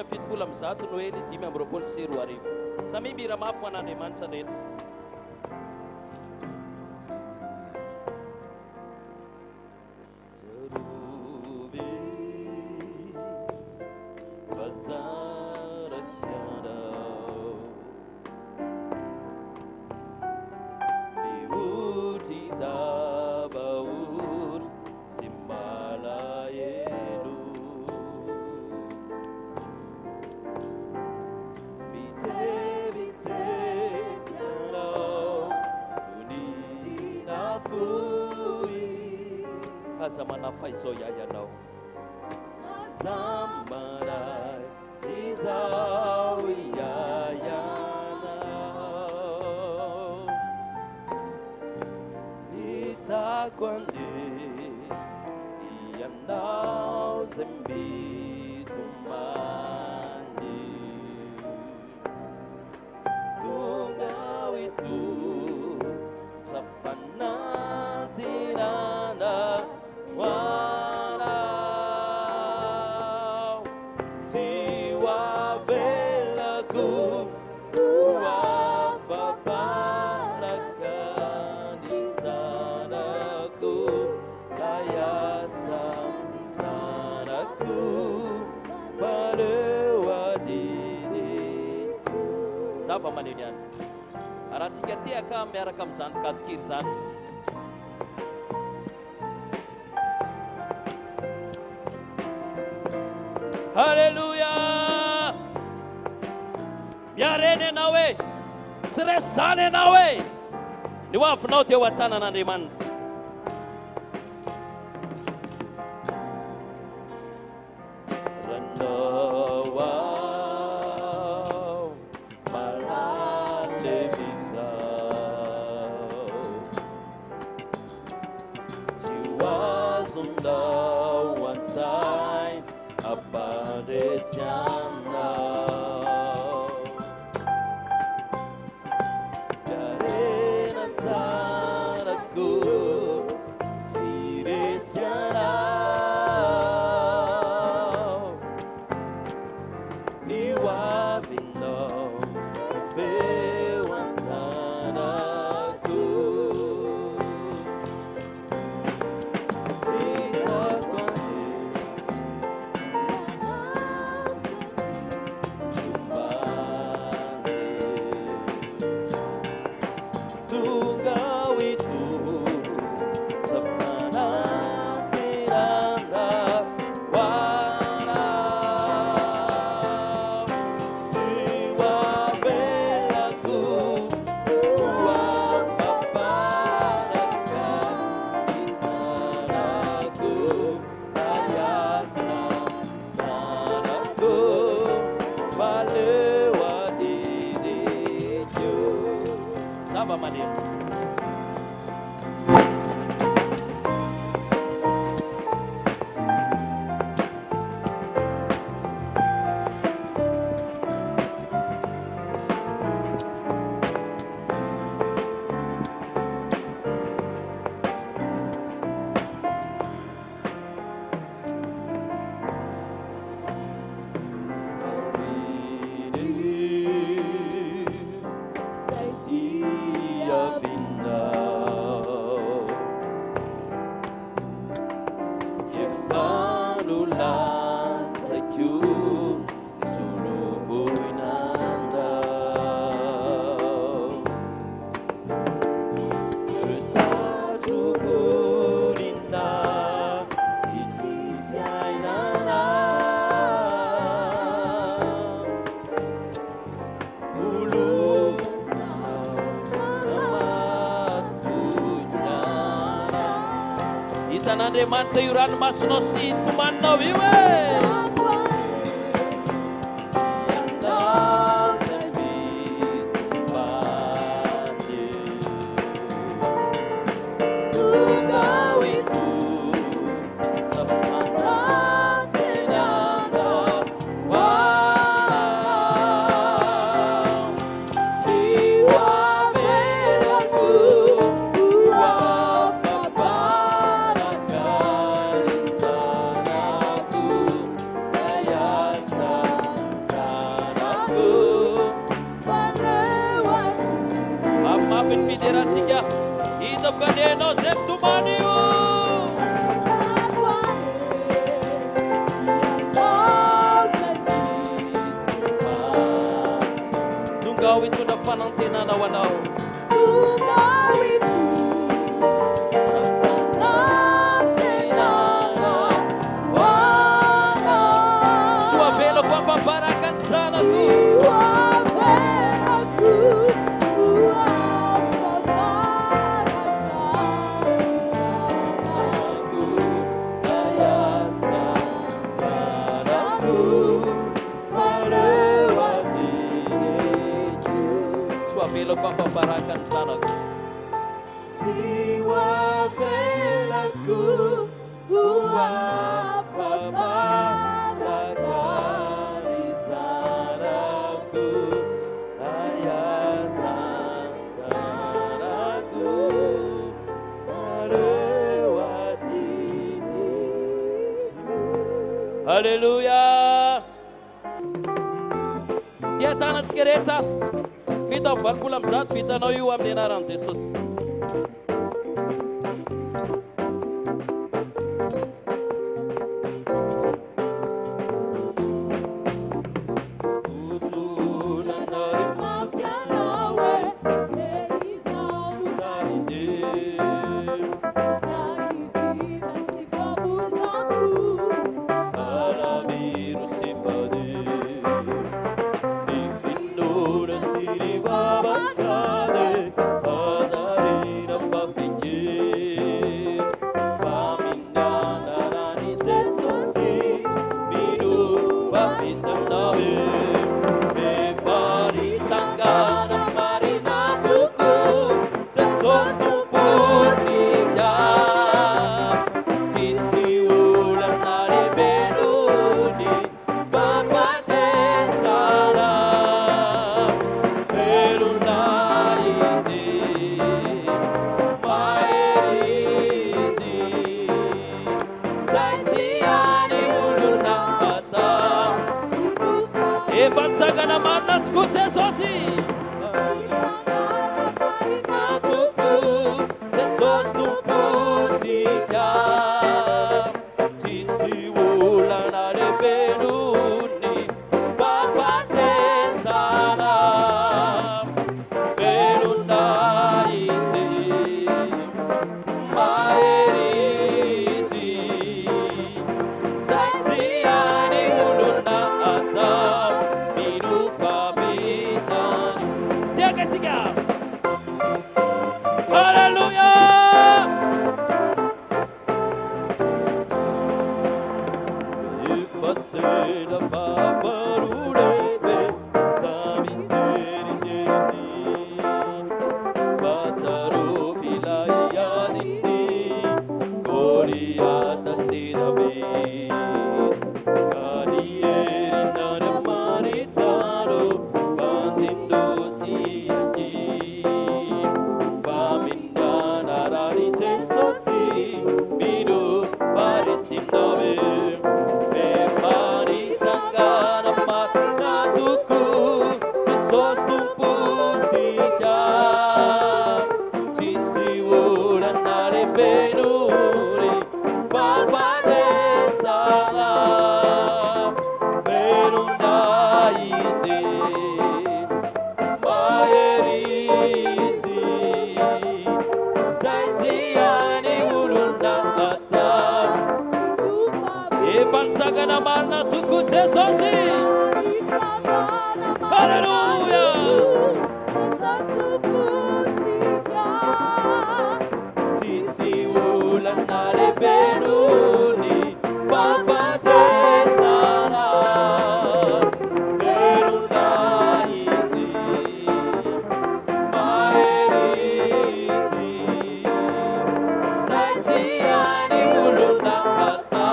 fitopolo amin'ny zato Noely 5:20. Samy mira mafy an'Andriamanitra rehetra. Zamana faizo yayanao Zamana faizo yayanao Vita kwande Iyanao zembitu mandi Tungau itu Safana tirana Walau siwa velaku wafapalakan di sanaku layasan tanaku falewadi. Sapa maninian aratika tiaka miaraka amin'izany kajokiry zany. Hallelujah. Miarene nawe. Sresane nawe. Ni wafinao teo an-tanan'Andriamanitra. Andriamanitra io ranomasina sy tomaninao io fideratsika hitako anenao zay mitomany io tonga ho hitondra fanantenana ho anao soavelako afabaraka ny zanako soavelako afabaraka ny zanako soavelako afabaraka ny zanako ayasantanako fareo atitiko. Halleluja. Tia tanantsika rehetra vita amin'ny valopolo amby zato vitanao io amin'ny anaran'i Jesosy. Evansagana manna tuku Jesusi tuku Jesus tuputika tisi ulana lebenuni fafate sana verunda isi maerisi zaitiani uluna ata Hallelujah! If I say the Father ulebe saminzeri Fataro filaya dini Koriata sidave Kadieri nare maritaro Banzindo siyanji Evansagana marna tuku Jesusi. Hallelujah. Sisi ulana lebenuni fafate sana verunda isi maerisi zaitiani uluna ata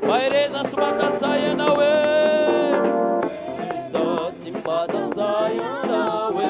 Maireza subatanzaya nawe Isa simbatanzaya nawe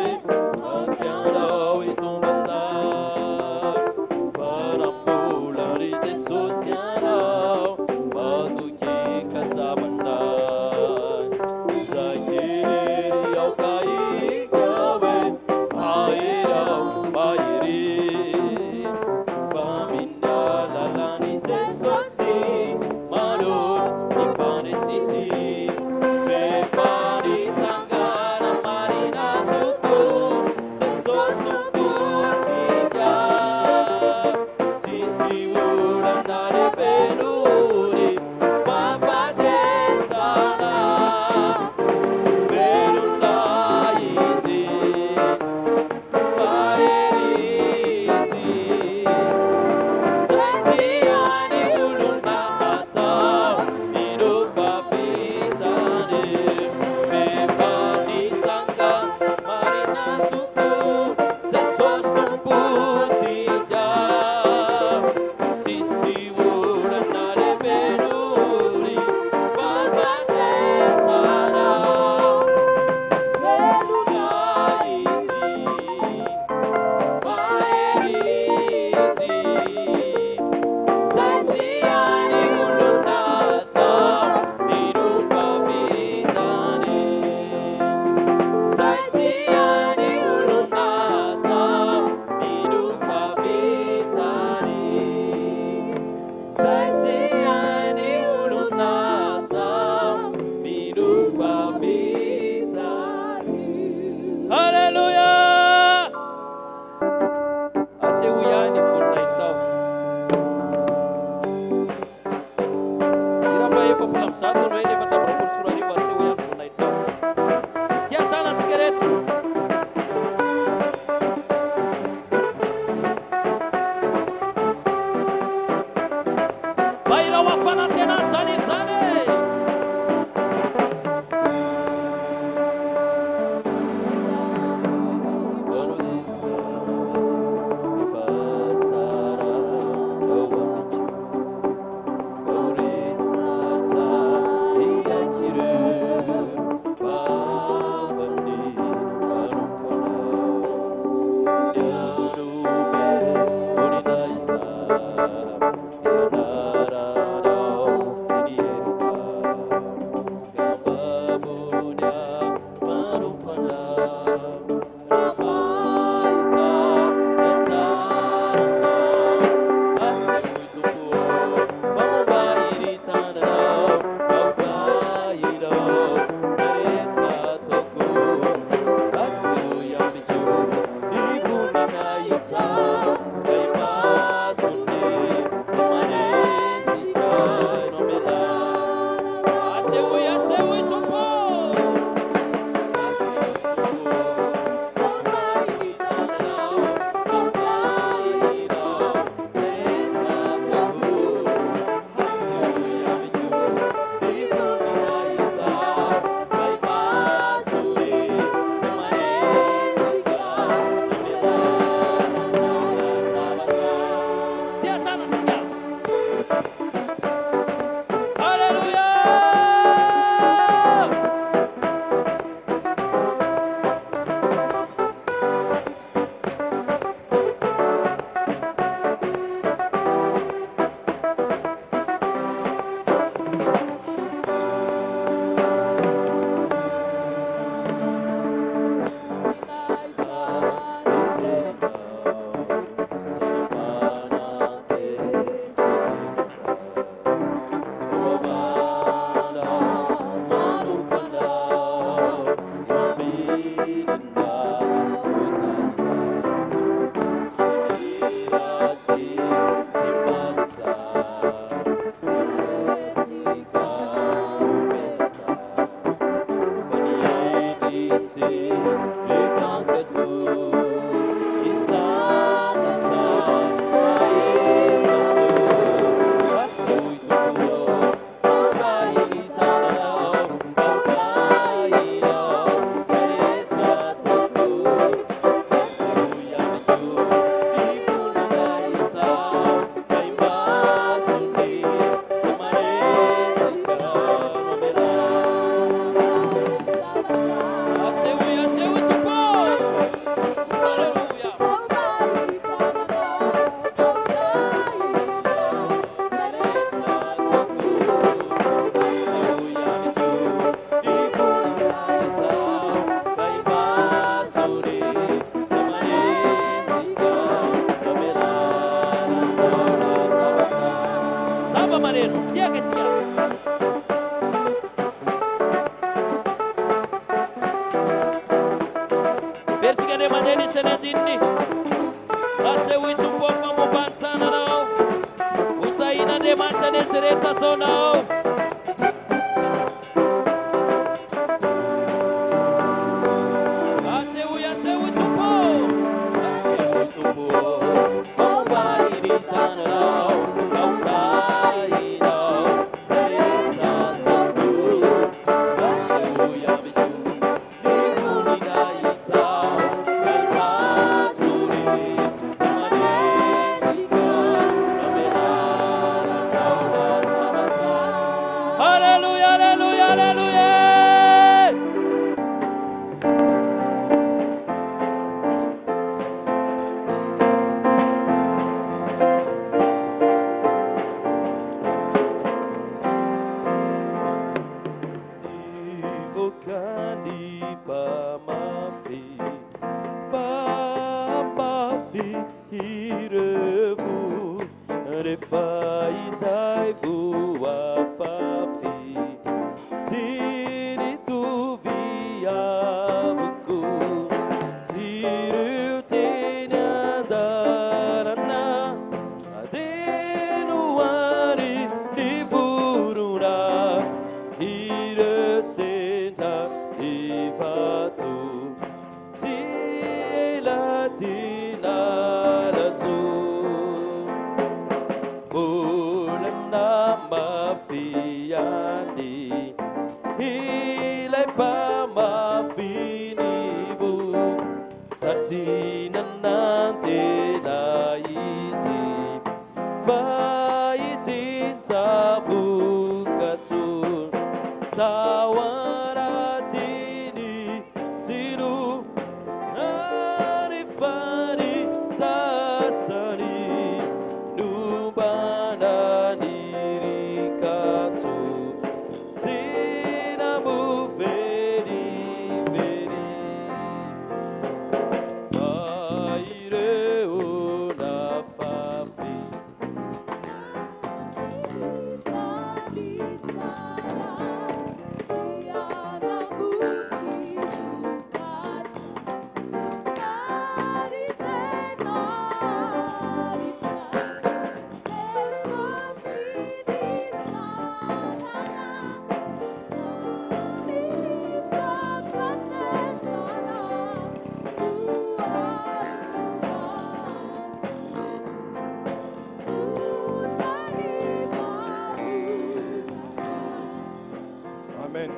Hallelujah. Ase uyani full night out. Ira fa efo pulam sato no ele vata propor surani va ase uyani full night out. Kia tana cigarettes. Baila wafana tena sani sani. Faz ai voa fafi, sini tu ivato zilatina lazo bulamna mafiani ilay pamafinivo satria nantena izy vaitsinja vokatso tao anatiny jiro arifany sasany nubanany rikatso tsinambo veriveri fa ireo nafafi Amen.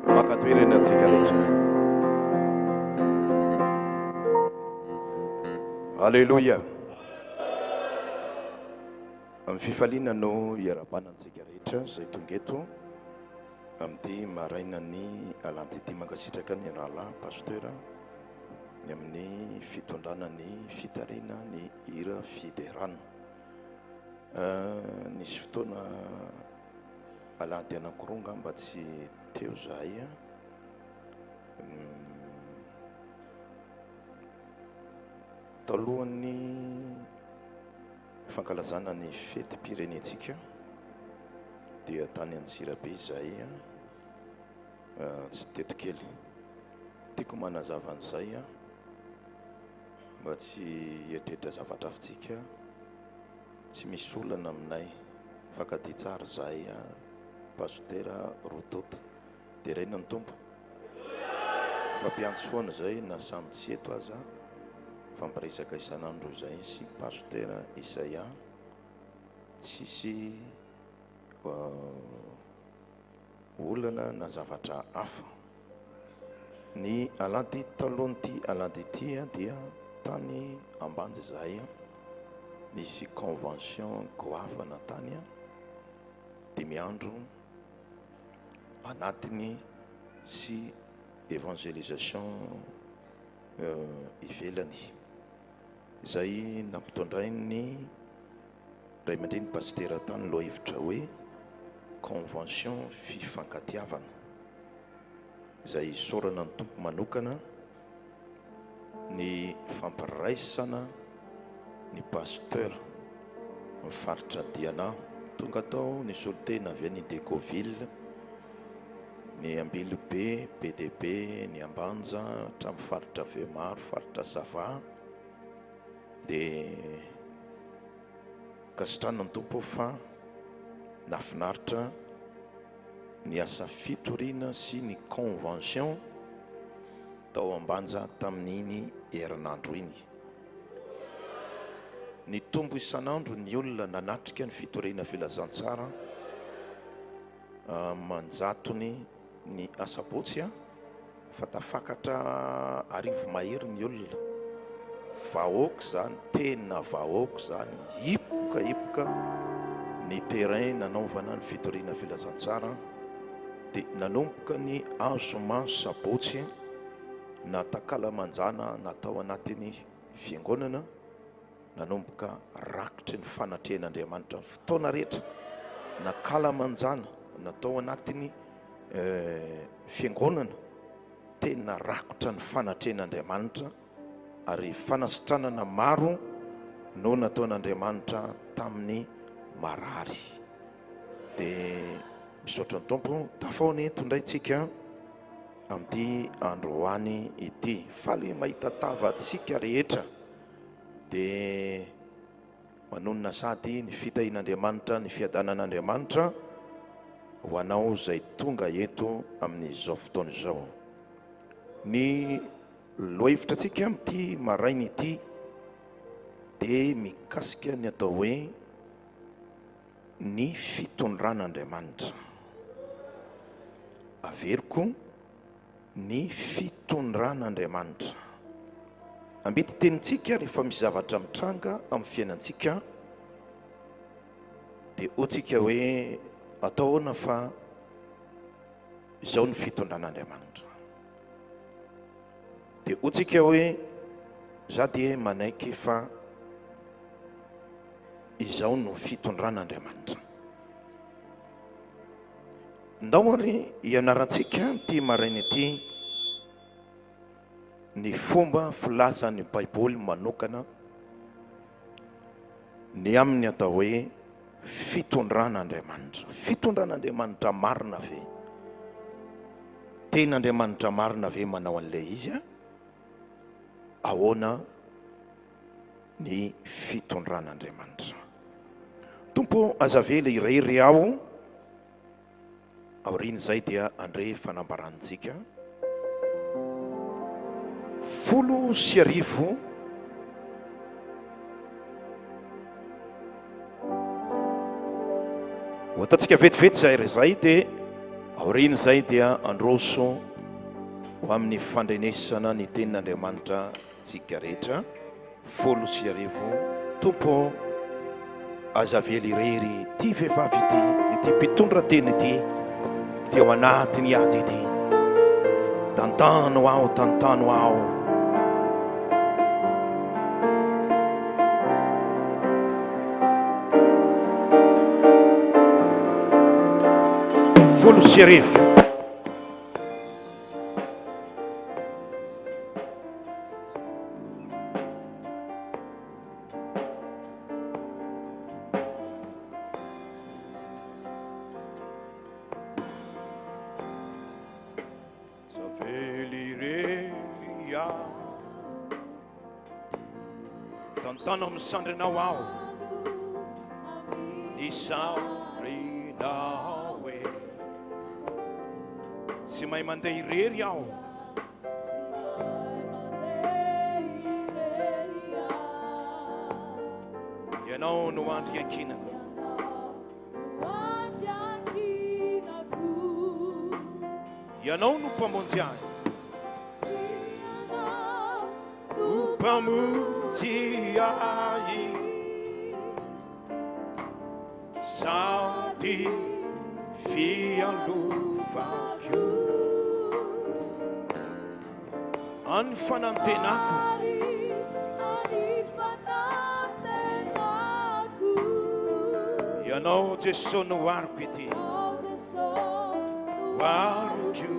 Makatwirena tsikaritra. Halleluja. Amin'ny fifaliana no iarabanantsika rehetra izay tonga eto amin'ity maraina ny alantity mankasitraka ny anala pasteur ny amin'ny fitondrana ny fitarina ny hira fiderana. Nisy fotoana alanty anankiroa mba tsy teo zahay talohan'ny fankalazana ny fety pirenetsika dia tany Antsirabe zahay tsy tetokely tiako manazava an'izay mba tsy hieritreritra zavatra hafitsika tsy misy olana aminay fankadia tsara zahay pasteur Rotota dia raina ny tompo fampiantso foana zay na samy tsy eto aza fampiresaka isan'andro izay sy pasteur Isaia tsisy olana na zavatra hafa. Ny alanty talohan'ity alanty ity dia tany Ambanja zahay nisy convention goavana tany dimy andro anatiny sy évangélisation ivelany izay nampitondray ny ray aman-dreny pasteur tany lohahevitra hoe convention fifankatiavana izay sorana ny tompo manokana ny fampiraisana ny pasteur mifaritra Diana tonga tao ny solitena avy any Decauville ny Ambilobe PDB ny Ambanja hatramin'ny faritra Veomaro faritra Sava dia kasitrana ny tompo fa nafinaritra ny asa fitoriana sy ny convention tao Ambanja tamin'iny herinandro iny. Ny tombo isan'andro ny olona nanatrika ny fitoriana filazantsara manjatony ny asabotsy fa tafakatra arivo mahery ny olona vahoaka zany tena vahoaka zany hipoka ny terrain nanaovana ny fitoriana filazantsara dia nanomboka ny azoma sabotsy natakalamanjana natao anatiny fiangonana nanomboka rakitry ny fanatrehan'Andriamanitra fotoana rehetra nakalamanjana natao anatiny fiangonana tena rakotra ny fanatrehan'Andriamanitra ary fanasitranana maro no nataon'Andriamanitra tamin'ny marary dia misaotra ny tompo tafaony tondraintsika amin'ity androany ity faly mahita tavantsika rehetra dia manonona sady ny fitahin'Andriamanitra ny fiadanan'Andriamanitra ho anao izay tonga eto amin'izao fotoana izao. Ny lohahevitra antsika amin'ity maraina ity dia mikasika ny atao hoe ny fitondran'Andriamanitra. Averiko, ny fitondran'Andriamanitra. Ambety tenintsika rehefa misy zavatra mitranga amin'ny fiainantsika dia hoantsika hoe ataona fa izao ny fitondran'Andriamanitra. Dia hoantsika hoe za dia manaiky fa izao no fitondran'Andriamanitra. Ndao ary ianarantsika ty maraina ity ny fomba filazan'ny Baiboly manokana ny amin'ny atao hoe fitondran'Andriamanitra. Fitondran'Andriamanitra marina ve? Ten'Andriamanitra marina ve manao an'ilay izy? Ahoana ny fitondran'Andriamanitra? Tompo azavela irery aho aorian'izay dia andre fanambarantsika 10 hoatatsika vetivety zay rezay dia aorian'izay dia androso ho amin'ny fandrenesana ny tenin'Andriamanitra tsika rehetra 10 tompo azavela irery ty vehivavy ity mpitondra teny ity dia ao anatiny ady ity tantano aho tantano aho folo sy arivo tantano misandrinao aho ny sandrinao e tsy mahay mandeha irery aho ianao no andry ankinako ianao no mpamonjy ahy mpamonjy ahy sady fialovako any fanantenako ianao Jesosy no ariko ity ariko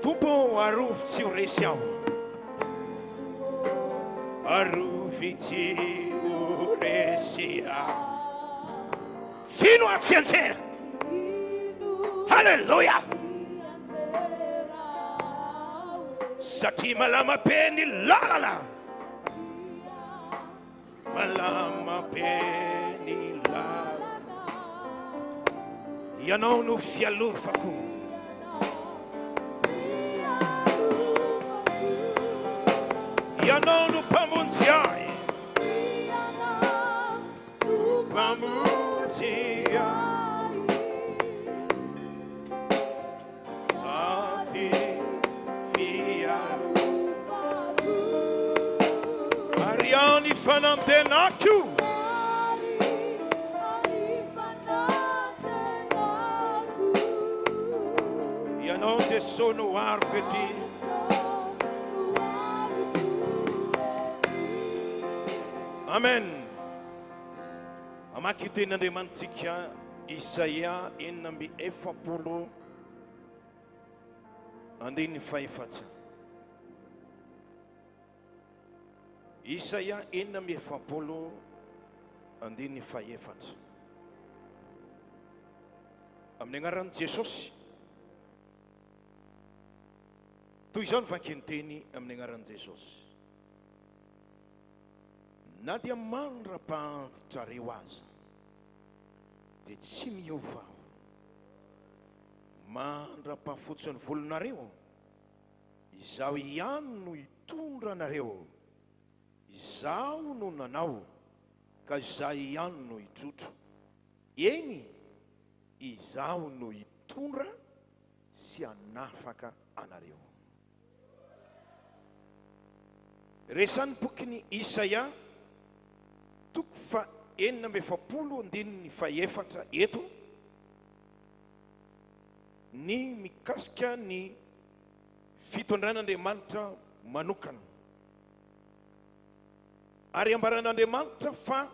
tompo arovy tsy ho resy aho arovy tsy ho resy aho fino atsy anjera halleluja satria malama be ny lalana malama be ny lalana ianao no fialovako ianao no mpamonjy ahy mpamonjy ahy sady fialovako ary any fanantenako ianao Jesosy no ariko ety amen. Amaky tenin'Andriamanitsika Isaia 40 andiny fahefatsa. Isaia 40 andiny fahefatsa. Amin'ny anaran'i Jesosy. Toy izao ny vakian-teny amin'ny anaran'i Jesosy. Na dia mandrapahantitrareo aza dia tsy miova mandra-pahafotsy ny volonareo. Izaho ihany no hitondra anareo, izaho no nanao ka izaho ihany no hitrotro. Eny, izaho no hitondra sy hanafaka anareo. Resan'ny bokin'ny Isaia toko fa 4:4 eto ny mikasika ny fitondran'Andriamanitra manokana. Ary ambaran'Andriamanitra fa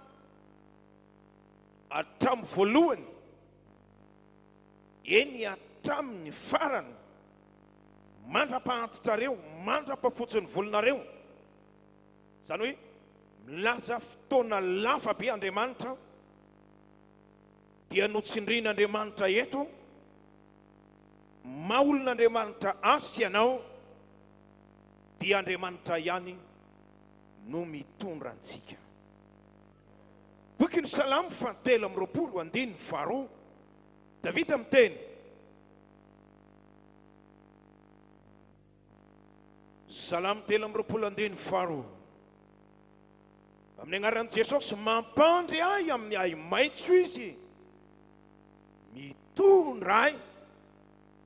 hatramin'ny voalohany, eny hatramin'ny farany, mandra-pahantotrareo, mandra-pahafotsy ny volonareo. Zany hoe milaza fotoana lafa be Andriamanitra, dia notsindrin'Andriamanitra eto, maolon'Andriamanitra asy ianao, dia Andriamanitra ihany no mitondra antsika. Boky ny Salamo 3:2, Davida miteny, Salamo 3:2, amin'ny agnaran'i Jesosy, mampandry ahy amin'ny ahy maitso izy, mitondra ahy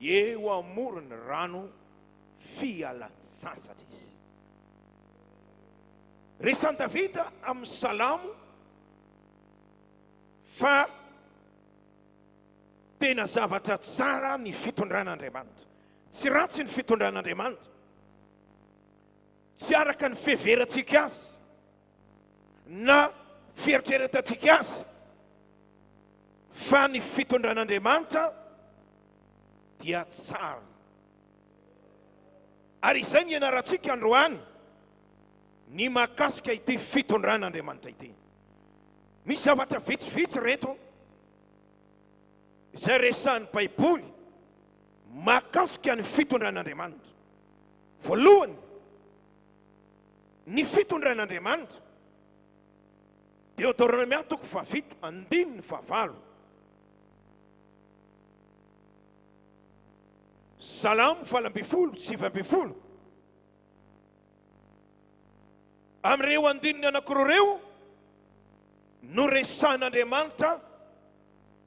eo amorony rano fialan-tsasatra izy. Resan'i Davida amin'ny Salamo fa tena zavatra tsara ny fitondran'Andriamanitra. Tsy ratsy ny fitondran'Andriamanitra, tsy araka ny fiheverantsika azy na fieritreretantsika azy, fa ny fitondran'Andriamanitra dia tsara. Ary izay ny ianarantsika androany ny mahakasika ity fitondran'Andriamanitra ity. Misy zavatra vitsivitsy reto izay resahan'ny Baiboly mahakasika ny fitondran'Andriamanitra. Voalohany, ny fitondran'Andriamanitra, Deutéronomia 7:9, Salamo 4:7, amin'ireo andininy anankiroa reo no resan'Andriamanitra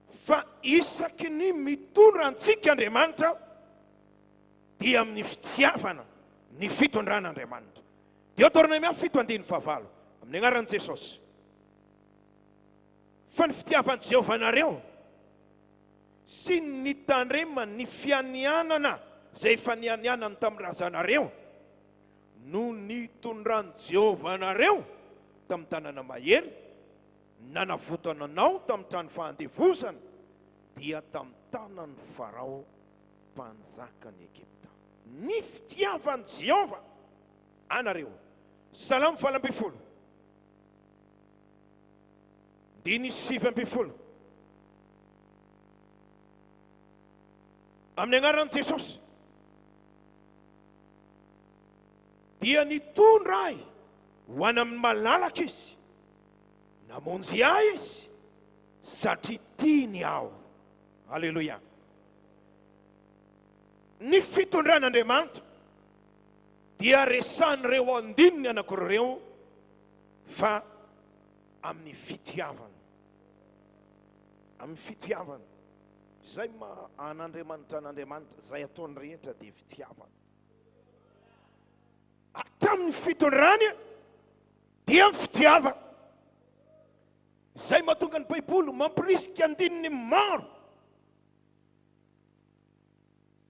fa isaky ny mitondra antsika Andriamanitra dia amin'ny fitiavana ny fitondran'Andriamanitra. Deutéronomia 7:9, amin'ny agnaran'i Jesosy. Fa ny fitiavan'i Jehovanareo sy ny tandremana, ny fianianana izay efa nianianany tamin'ny razanareo no nitondran'i Jehovanareo tamin'ny tanàna mahery, nanavotana anao tamin'ny trano fahandevozana, dia tamin'ny tanan'ny Farao mpanjakan'i Egypta. Ny fitiavan'i Jehova anareo. Salamo 4:7, amin'ny agnaran'i Jesosy, dia nitondra ahy ho any amin'ny malalaka izy, namonjy ahy izy satria tiany aho. Alleluia. Ny fitondran'Andriamanitra dia resan'ireo andininy anankiroa fa amin'ny fitiavana. Amin'ny fitiavana. Zay an'Andriamanitra n'Andriamanitra, zay ataony rehetra dia fitiavana. Hatramin'ny fitondrany dia fitiavana. Zay mahatonga ny Baiboly mampirisika andininy maro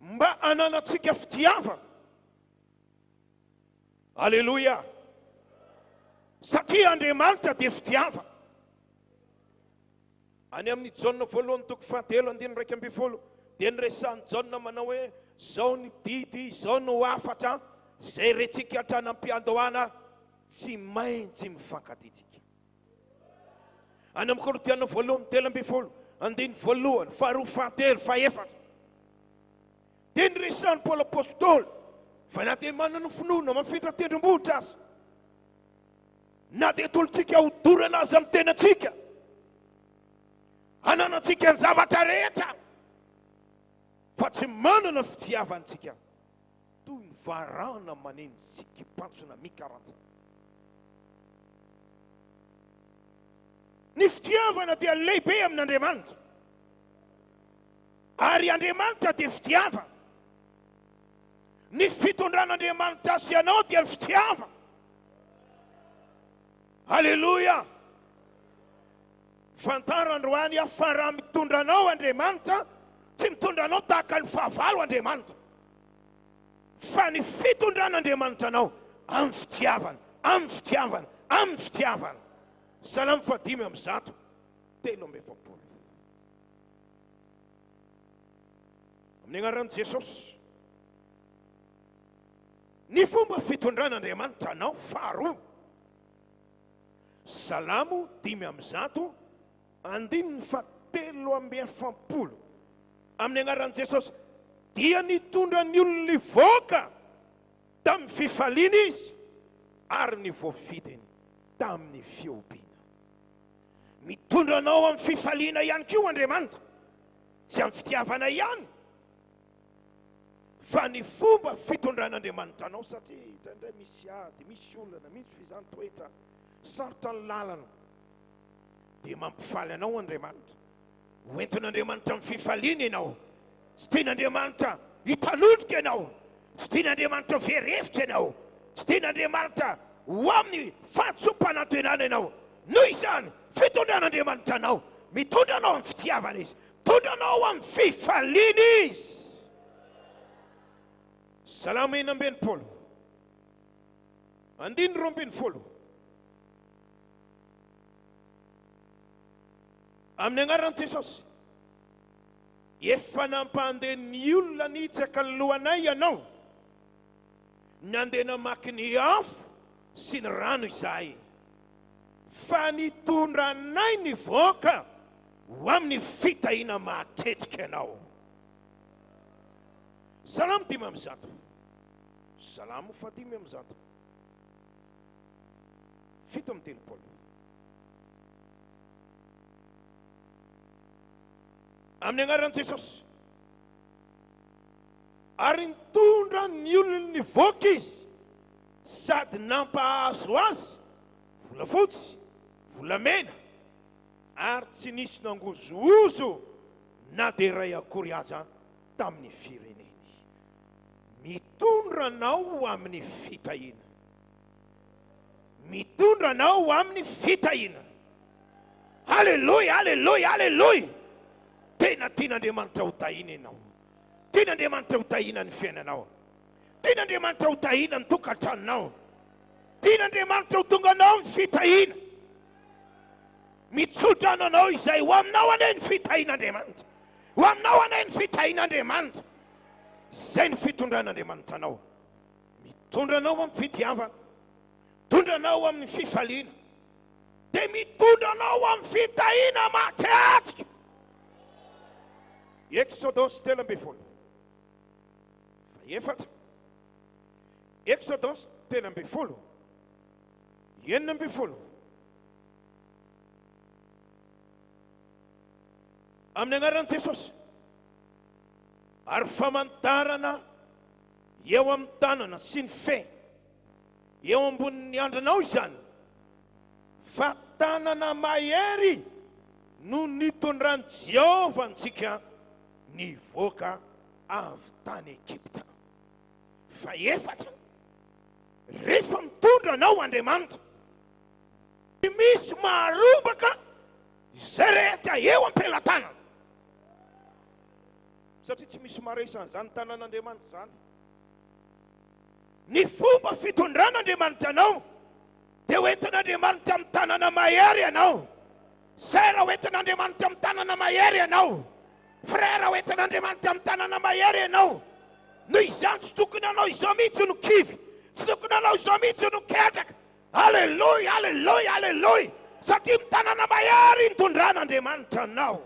mba ananatsika fitiavana. Alleluia. Satria Andriamanitra dia fitiavana. Any amin'ny Jaona 1:7 dia nyresan'ny Jaona manao hoe zao ny didy, zao no afatra zay retsika hatranam-piandohana tsy maintsy mifankatitsika. Any amin'ny Korintiana 1:3, 2:1, 3, 4, dia nyresan'ny Paoly apôstôly fa na dia manana finoana mafindra tendrombohitra azy, na dia tolotsika hodorana azy amin'ny tenatsika, ananantsika ny zavatra rehetra fa tsy manana fitiavantsika toy ny varahana maneny sikim-pantsona mikaratra. Ny fitiavana dia lehibe amin'Andriamanitra, ary Andriamanitra dia fitiava. Ny fitondran'Andriamanitra sy anao dia fitiava. Halleluja. Fantarandroany aho fa raha mitondranao Andriamanitra, tsy mitondranao tahaka ny fahavalo Andriamanitra, fa ny fitondran'Andriamanitra anao amin'ny fitiavana, amin'ny fitiavana, amin'ny fitiavana. Salamo 5:3. Amin'ny anaran'i Jesosy. Ny fomba fitondran'Andriamanitra anao faharoa. Salamo 5:7. Andininy 7:7. Amin'ny anaran'i Jesosy. Dia nitondra ny olona nivoaka tamin'ny fifaliana izy, ary ny voavidiny tamin'ny fiompiana. Mitondra anao amin'ny fifaliana ihany koa Andriamanitra, sy amin'ny fitiavana ihany. Fa ny fomba fitondran'Andriamanitra anao, satria indraindray misy ady, misy olana, misy fizan-toetra sarotra ny lalana, dia mampifaly anao Andriamanitra. Hoentin'Andriamanitra amin'ny fifaliana ianao. Tsy tian'Andriamanitra hitanodrika ianao, tsy tian'Andriamanitra verevitra ianao, tsy tian'Andriamanitra ho amin'ny fahatsompanantenana ianao. Noho izany fitondran'Andriamanitra anao, mitondra anao amin'ny fitiavana izy, mitondra anao amin'ny fifaliana izy. Salamo 9:20. Andiny 2:20. Amin'ny anaran'i Jesosy. Efa nampandeha ny olona nitsaka ny lohanay ianao, nandeha namaky ny afo sy ny rano izahay, fa nitondra anay nivoaka ho amin'ny fitahiana mahatretrika ianao. Salamo 5:7. Salamo 5:7. 7:30. Amin'ny anaran'i Jesosy. Ary nitondra ny olona nivoaka izy, sady nampahazo azy volafotsy, volamena, ary tsy nisy nangozozo na dia iray akory aza tamin'ny fireneny. Mitondra anao amin'ny fitahiana, mitondra anao amin'ny fitahiana. Halleluja, halleluja, halleluja. Tena tian'Andriamanitra ho tahina ianao, tian'Andriamanitra ho tahina ny fiainanao, tian'Andriamanitra ho tahina ny tokantranonao, tian'Andriamanitra ho tonga anao amin'ny fitahiana. Mitsotra anao izay ho aminao ane ny fitahian'Andriamanitra, ho aminao ane ny fitahian'Andriamanitra. Zay ny fitondran'Andriamanitra anao. Mitondra anao amin'ny fitiavana, mitondra anao amin'ny fifaliana, dia mitondra anao amin'ny fitahiana matetika. Exodus 3:10. Efatra. Exodus 3:10. 9:10. Amin'ny anaran'i Jesosy. Ary famantarana eo amin'ny tanana sy ny fe eo ambonin'ny andranao izany, fa tanana mahery no nitondran'i Jehovah antsika nivoaka avy tany Egypta. Fa efatra, rehefa mitondra anao Andriamanitra, misy maharobaka izay rehetra eo am-pelantanana. Satria tsy misy maharesana zany tanan'Andriamanitra zany. Ny fomba fitondran'Andriamanitra anao dia hoentin'Andriamanitra amin'ny tanana mahery ianao. Sera hoentin'Andriamanitra amin'ny tanana mahery ianao. Frera hoentin'Andriamanitra amin'ny tanana mahery ianao. Noho izany tsy tokony anao izao mihitsy no kivy, tsy tokony anao izao mihitsy no ketraka. Halleluja, halleluja, halleluja. Satria amin'ny tanana mahery nitondran'Andriamanitra anao.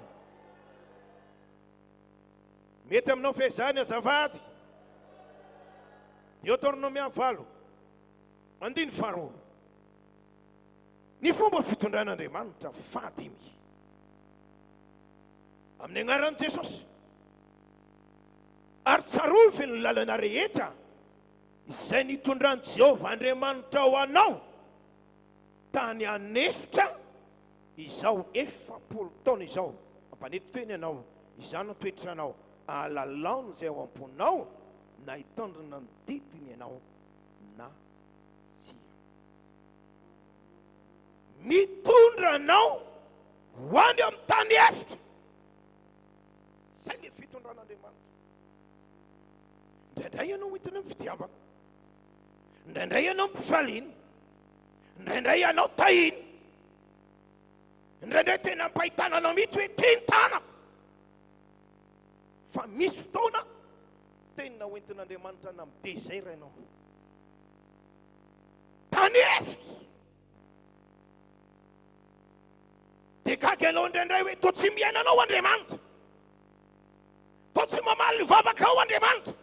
Mety aminao fehizany azavady. Deutéronome 4. Andiny faharoa. Ny fomba fitondran'Andriamanitra 5. amin'ny agnaran'i Jesosy. Ary tsarovy ny lalana rehetra izay nitondran'i Jehovah Andriamanitra ho anao tany anefitra izao 4 taona izao. Mampanety toeny ianao, izany toetranao ahalalaony izay ao am-ponao na hitandrina ny didiny ianao na tsia. Mitondra anao ho any amin'ny tany efitra. Zay le fitondran'Andriamanitra. Indraindray ianao hitany amin'ny fitiavana, indraindray ianao mpifaliana, indraindray ianao tahiny, indraindray tena mpahitana anao mihitsy hoe ty ny tanako. Fa misy fotoana tena hoentin'Andriamanitra na amin'ny désert ianao, tany efitra. Dia gaga ianao indraindray hoe toa tsy miaina anao Andriamanitra, toa tsy mamaly ny vavaka ao Andriamanitra,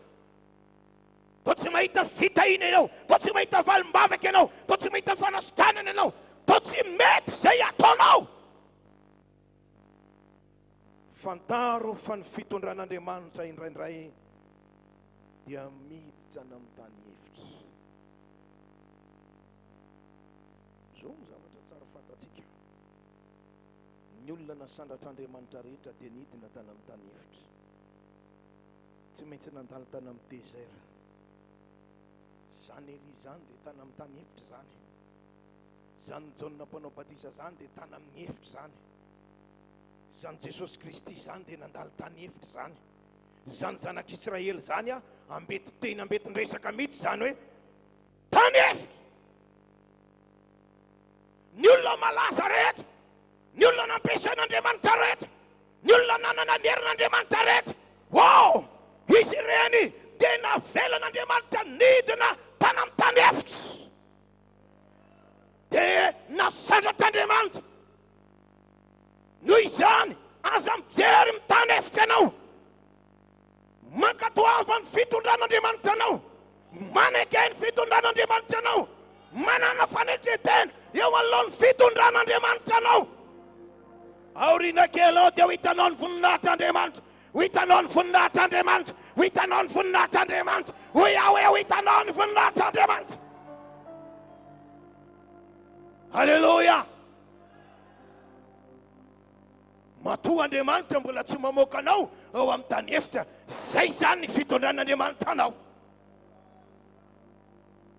toa tsy mahita fitahina ianao, toa tsy mahita valim-bavaka ianao, toa tsy mahita fanasitranana ianao, toa tsy mety izay ataonao. Fantaro fa ny fitondran'Andriamanitra indraindray dia miditra any amin'ny tany efitra. Zao ny zavatra tsara fantatsika. Ny olona nasandratr'Andriamanitra rehetra dia nidina tany amin'ny tany efitra. Tsy maintsy nandalo tany amin'ny désert. Zany Elia zany dia tany amin'ny tany efitra zany. Zany Jaona mpanao batisa zany dia tany amin'ny efitra zany. Zany Jesosy Kristy zany dia nandalo tany efitra zany. Zany zanak'Israely zany ambety teny ambetindresaka mihitsy zany hoe tany efitra. Ny olona malaza rehetra, ny olona nampiasain'Andriamanitra rehetra, ny olona nanana ny herin'Andriamanitra rehetra, wow, izy ireny dia navelan'Andriamanitra nidina tany amin'ny tany efitra. Dia nasandratr'Andriamanitra. Noho izany aza mijery mitany efitra ianao, mankatoava ny fitondran'Andriamanitra anao, manekeny fitondran'Andriamanitra anao, manana fanetretena eo alohan'ny fitondran'Andriamanitra anao. Aoriana kely ao dia ho hitanao ny voninahitr'Andriamanitra, ho hitanao ny voninahitr'Andriamanitra, ho hitanao ny voninahitr'Andriamanitra, ho iaho ho hitanao ny voninahitr'Andriamanitra. Halleluja. Matoa Andriamanitra mbola tsy mamoaka anao ao amin'ny tany efitra. Zay zany ny fitondran'Andriamanitra anao.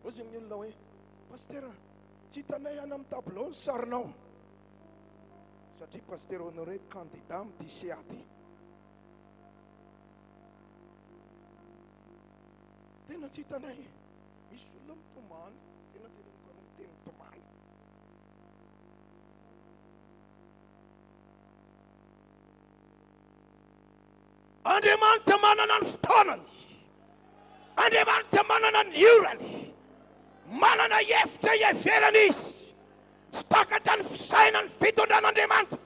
Ozy ny olona hoe pastera, tsy hitanay any amin'ny tablao ny sarinao. Satria pastera Honoré candidat amin'ny seaty. Tena tsy hitanay. Misy olona mitomany, tena miteny mitomany. Andriamanitra manana ny fotoanany, Andriamanitra manana ny orany, manana efitra iavelany izy. Tsy takatra ny fisainany fitondran'Andriamanitra.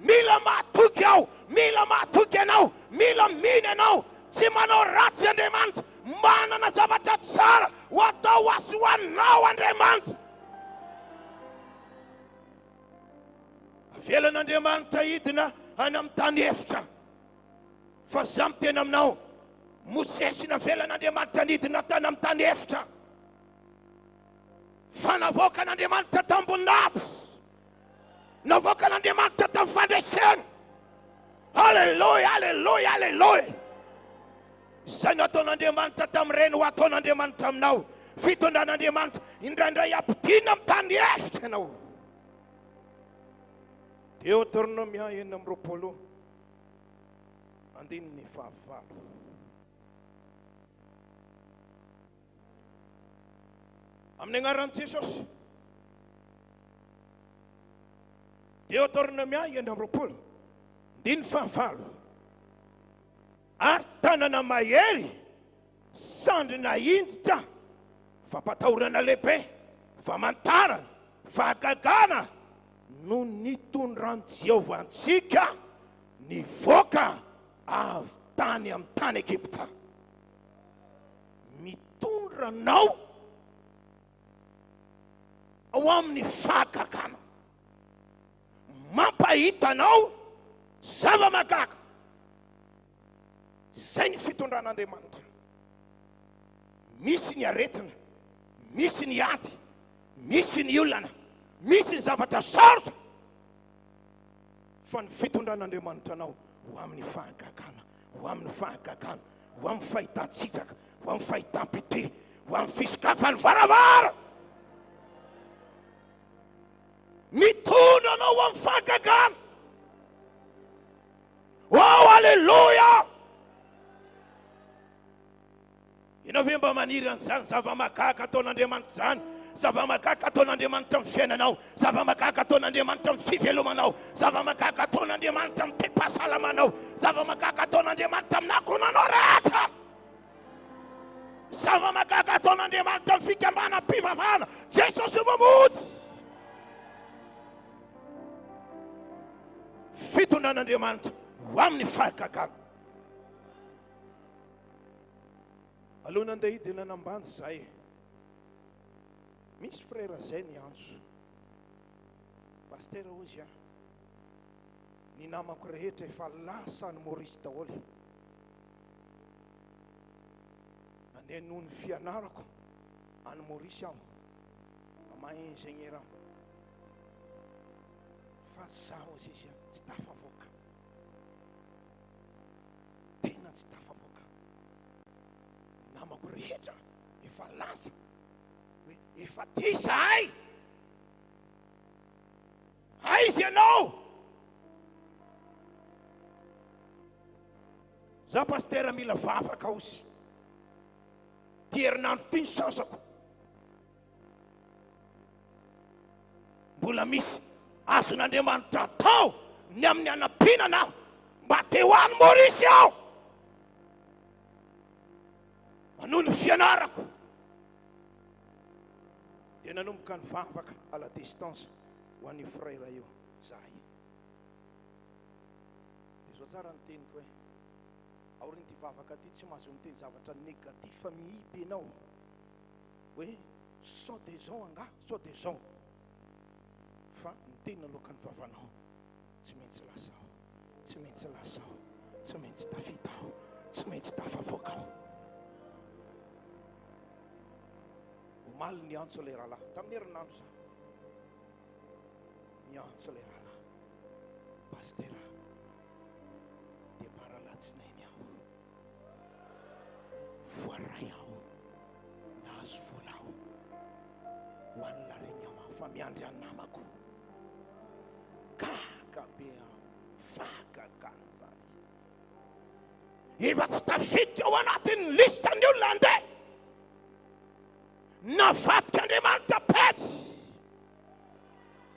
Mila mahatoky aho, mila mahatoky ianao, mila mihina ianao, tsy manao ratsy Andriamanitra, manana zavatra tsara ho atao ho azy ho anao Andriamanitra. Avelan'Andriamanitra hidina any amin'ny tany efitra. Fa zaho miteny aminao, Mosesy navelan'Andriamanitra nidina tany amin'ny tany efitra. Fa navoakan'Andriamanitra tambon'afo, navoakan'Andriamanitra tamin'ny fandreseny. Halleluja, halleluja, halleluja. Izay nataon'Andriamanitra tamin'ireny ho ataon'Andriamanitra aminao. Fitondran'Andriamanitra indraindray ampidina amin'ny tany efitra ianao. Deutéronomia 9:20. Andininy 5. Amin'ny agnaran'i Jesosy. Deutéronomia 9:20. Andininy 5. Ary tanana mahery, sandrina indritra, fampatahorana lehibe, famantarana, fahagagana no nitondran Jehovah antsika nivoaka avy tany amin'ny tany Egypta. Mitondra anao ao amin'ny fahagagana, mampahitanao zava-magaga, Zay ny fitondran'Andriamanitra. Misy ny aretina, misy ny ady, misy ny olana, misy ny zavatra sarotra. Fa ny fitondran'Andriamanitra anao ho amin'ny fahagagana, ho amin'ny fahagagana, ho amin'ny fahitan-tsitaka, ho amin'ny fahitam-pite, ho amin'ny fisokafan'ny varavara. Mitondra anao ho amin'ny fahagagana. Oh, alleluia! Ianao ve mba maniry an'izany zava-mahagaga ataon'Andriamanitra zany? Zava-mahagaga ataon'Andriamanitra amin'ny fiainanao, zava-mahagaga ataon'Andriamanitra amin'ny fivelomanao, zava-mahagaga ataon'Andriamanitra amin'ny te-pahasalamanao, zava-mahagaga ataon'Andriamanitra amin'ny ankonanao rehetra, zava-mahagaga ataon'Andriamanitra amin'ny fikambanam-pivavahana. Jesosy mamonjy. Fitondran'Andriamanitra ho amin'ny fahagagana. Alohan'ny andeha hidina ambany zay, misy frère zay niantso. Pasteur ozy ny namako rehetra efa lasa ny Maurice daholo. Andeha noho ny fianarako any Maurice aho, maha ingénieur aho. Fa zaho ozy izy tsy tafavoaka, tena tsy tafavoaka. Namako rehetra efa lasa hoe efa ty zahay, aizy ianao. Za pasteur mila vavaka ozy, ty herinandro ty ny sansako. Mbola misy azon'Andriamanitra atao ny amin'ny anam-pinana mba te ho any Maurice aho, noho ny fianarako. Dia nanomboka ny vavaka à la distance ho an'io frère io zahay. Dia zao tsara ny teniko hoe aoriny ty vavaka ty tsy mahazo miteny zavatra négatif fa mihiby anao hoe sao des anga sao des ans, fa miteny aloka ny vavanao tsy maintsy lasao, tsy maintsy lasao, tsy maintsy tafitao, tsy maintsy tafavoakao. Omaly niantso le rahalahy tamin'ny herinandro za, niantso le rahalahy, pasteur dia bara latsinainy aho, voaray aho, nahazo vola aho ho an'ny lareny aho fa miandry anamako. Kakabe aho, fahagagana zany. Efa tsy tafiditra ao anatin'ny listan'ny olona andeha. Navadika Andriamanitra petsy,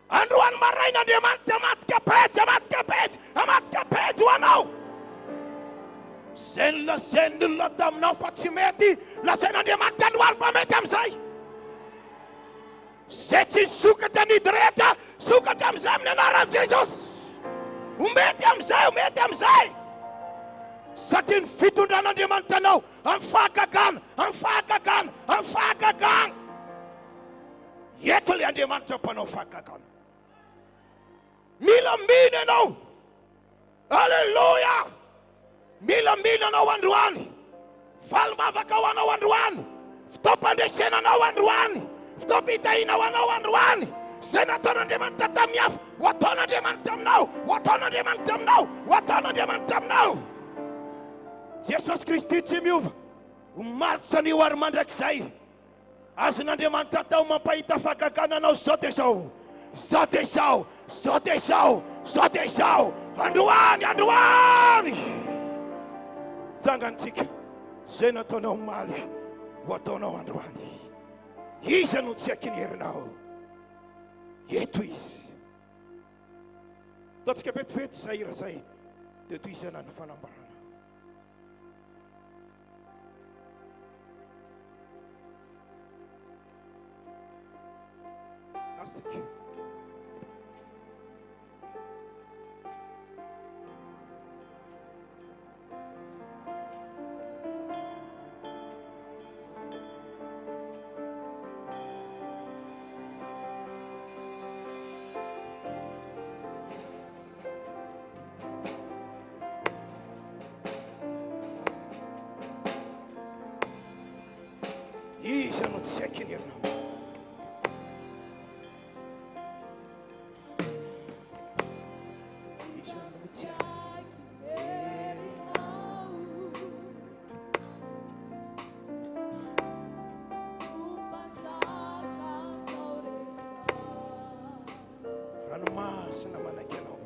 androany maraina Andriamanitra amadika petsy, amadika petsy, amadika petsy ho anao. Zay lazainy olona taminao fa tsy mety, lazain'Andriamanitra androany fa mety amin'izay. Zay tsy sokatra ny rehetra, sokatra amin'izay amin'ny anaran'i Jesosy. Mety amin'izay, mety amin'izay. Satria ny fitondran'Andriamanitra anao amin'ny fahagagana, amin'ny fahagagana, amin'ny fahagagana. Eto le Andriamanitra mpanao fahagagana. Mila mino ianao, alleluia. Mila mino anao androany, valimavaka ho anao androany, fitaom-pandresena anao androany, fitaom-pitahina ho anao androany. Zay nataon'Andriamanitra tamihafa, ho ataon'Andriamanitra aminao, ho ataon'Andriamanitra aminao, ho ataon'Andriamanitra aminao. Jesosy Kristy tsy miova, omalitra ny hoary mandrakizay. Azon'Andriamanitra atao mampahita fahagagana anao zao dia zao, zao dia zao, zao dia zao, zao dia zao. Androany, androany. Zangantsika, zay nataonao maly, ho ataonao androany. Iza no tsy akiniherinao, eto izy. Ataontsika vetivety zay hira zay, dia tohizana ny fanambarana. Asika. Iza no tsy aiky ny herinao. Iza no tsy ranomasina manaiky anao.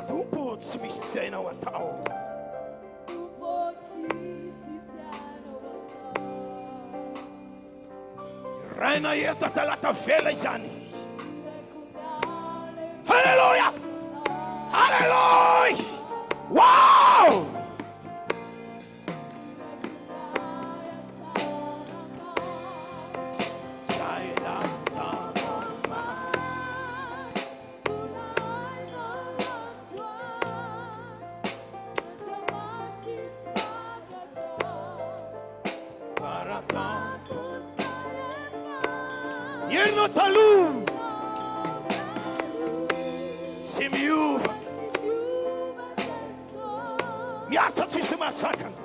Tompo tsy misy tsainao atao. Raina eto atalata vela izany. Halleluja! Halleluja! Wow! Yerno talu Simiuva Miasa ci si massacrano.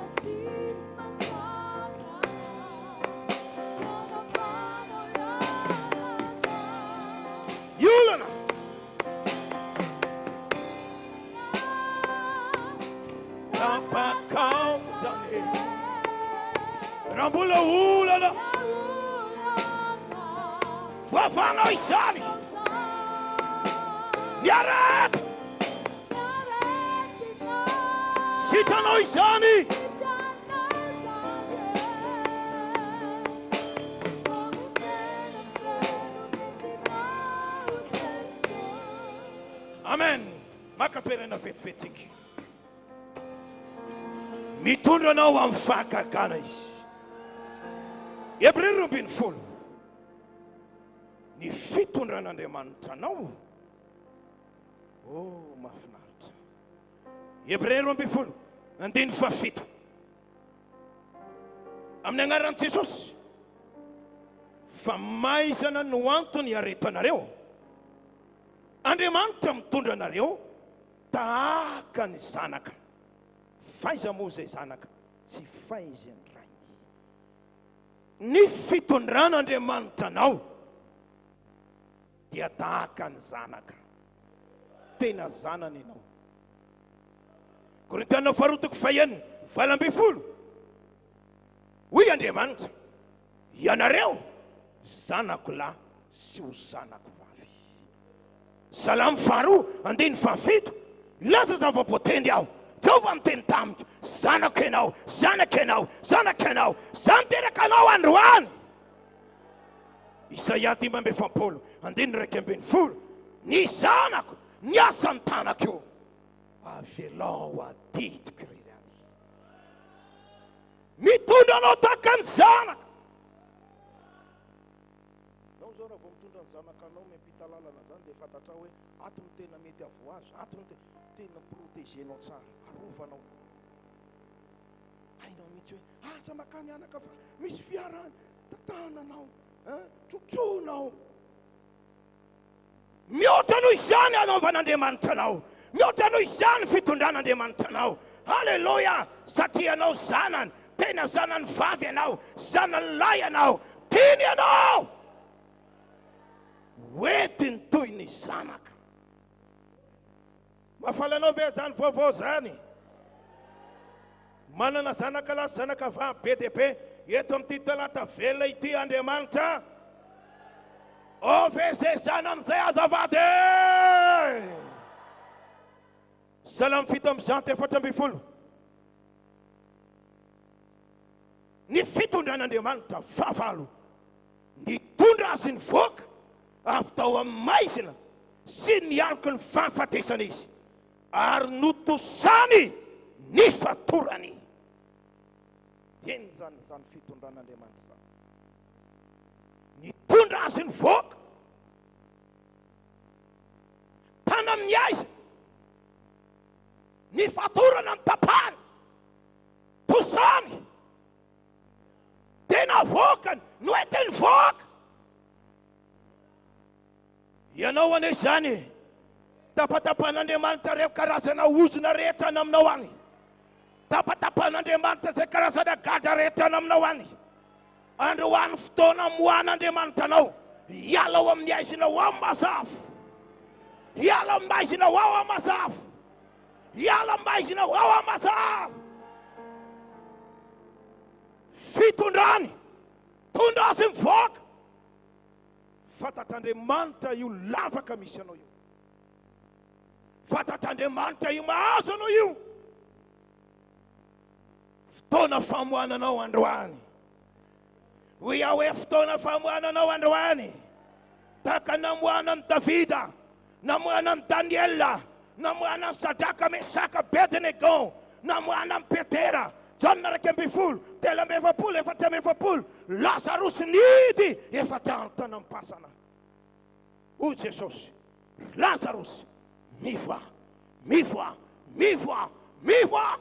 Yulana Tampa causa Rambula ulana Fafano isani Yarat Sitano isani Amen. Makaperena vetivetiky. Mitondra anao amin'ny fahagagana izy. Hebreo 12. Ny fitondran'Andriamanitra anao. Oh, mahafinaritra. Hebreo 12. Andiny fahafito. Amin'ny anaran'i Jesosy. Fa maizana no antony aretanareo. Andriamanitra mitondra anareo tahaka ny zanaka. Faiza moa zay zanaka? Tsy faiza ny ray. Ny fitondran'Andriamanitra anao dia tahaka ny zanaka. Tena zanany ianao. Korintiana 2:20. Hoy Andriamanitra, ianareo zanako lahy sy ho zanako vavy. Salamo 2:7. Laza zava-potendy aho. Jehova miteny tamiko, zanako ianao, zanako ianao, zanako ianao, zany teraka anao androany. Isaia 5:1. Ny zanako, ny asa ny tanako io. Avelao aditiko irery. Mitondra anao tahaka ny zanaka. Nao zao raha vao mitondra ny zanakanao miampita lalana zany dia fantatra hoe ato ny tena mety avo azy, ato ny tena protégenao tsara, arovanao. Hainao mihitsy hoe asa makany anaka fa misy fiarany, tatananao, trotsonao. Mihoatra noho izany anaovan'Andriamanitra anao. Mihoatra noho izany fitondran'Andriamanitra anao. Halleluja! Satria anao zanany, tena zanany vavy anao, zanany lahy anao, tiny anao. Hoentiny toy ny zanaka. Mahafalanao ve zany vaovao zany? Manana zanaka lahy, zanaka vavy be dia be eto amin'ity talata velona ity Andriamanitra. Ove zay zanan'izay azavady. Salamo 7:4. Ny fitondran'Andriamanitra fahavalo, nitondra azy ny voaka avy tao amin'ny maizina sy nialoko ny fahafatesana izy, ary notosany ny fatorany. Eny zany fitondran'Andriamanitra. Nitondra azy ny voaka tany amin'ny aiza, ny fatorana ny tapany, tosany, tena voakany, noetiny voaka. Ianao ane zany, Tapatapan'Andriamanitra ireo karazana ozona rehetra aminao any. Tapatapan'Andriamanitra izay karazana gadra rehetra aminao any. Androany fotoana moan'Andriamanitra anao. Hiala ao amin'ny aisinao ao mazava. Hiala amin'ny aisinao ao mazava. Hiala amin'ny aisinao ao mazava. Fitondrany. Tondra sy mivoaka. Fantatr'Andriamanitra io lavaka misy anao io. Fantatr'Andriamanitra io mahazo anao io. Fotoana famohananao androany. Hoe aho hoe fotoana famohananao androany. Taka namohana an'i Davida, namohana an'i Daniela, namohana an'i Sadraka, Mesaka, Abednego, namohana an'i Petera, John raika amby folo, telo amby efapolo, efatra amby efapolo, Lazarus nidy efatra andro tany ampasana. O Jesosy, Lazarus, mivoa, mivoa, mivoa, mivoa.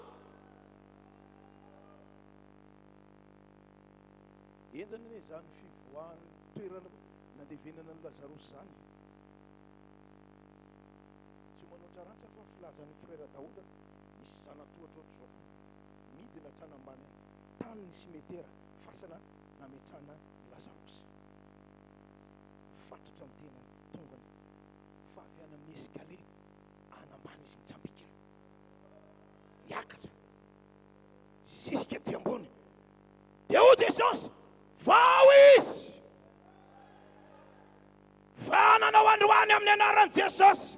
Enjany hoe zany fivoahany toerana nandevenana ny Lazarus zany. Tsy manoatra ratsy fa filazan'ny frera Daoda misy zanatohatra ohatr'izao. Midina trano ambany tany ny simetera fasana nametrana Lazarus. Fatotra ny tena tongony fa avy any amin'ny eskale anambany izy nitsambika. Miakatra. Zisika ty ambony. Dia o Jesosy, vao izy. Vananao androany amin'ny anaran'i Jesosy.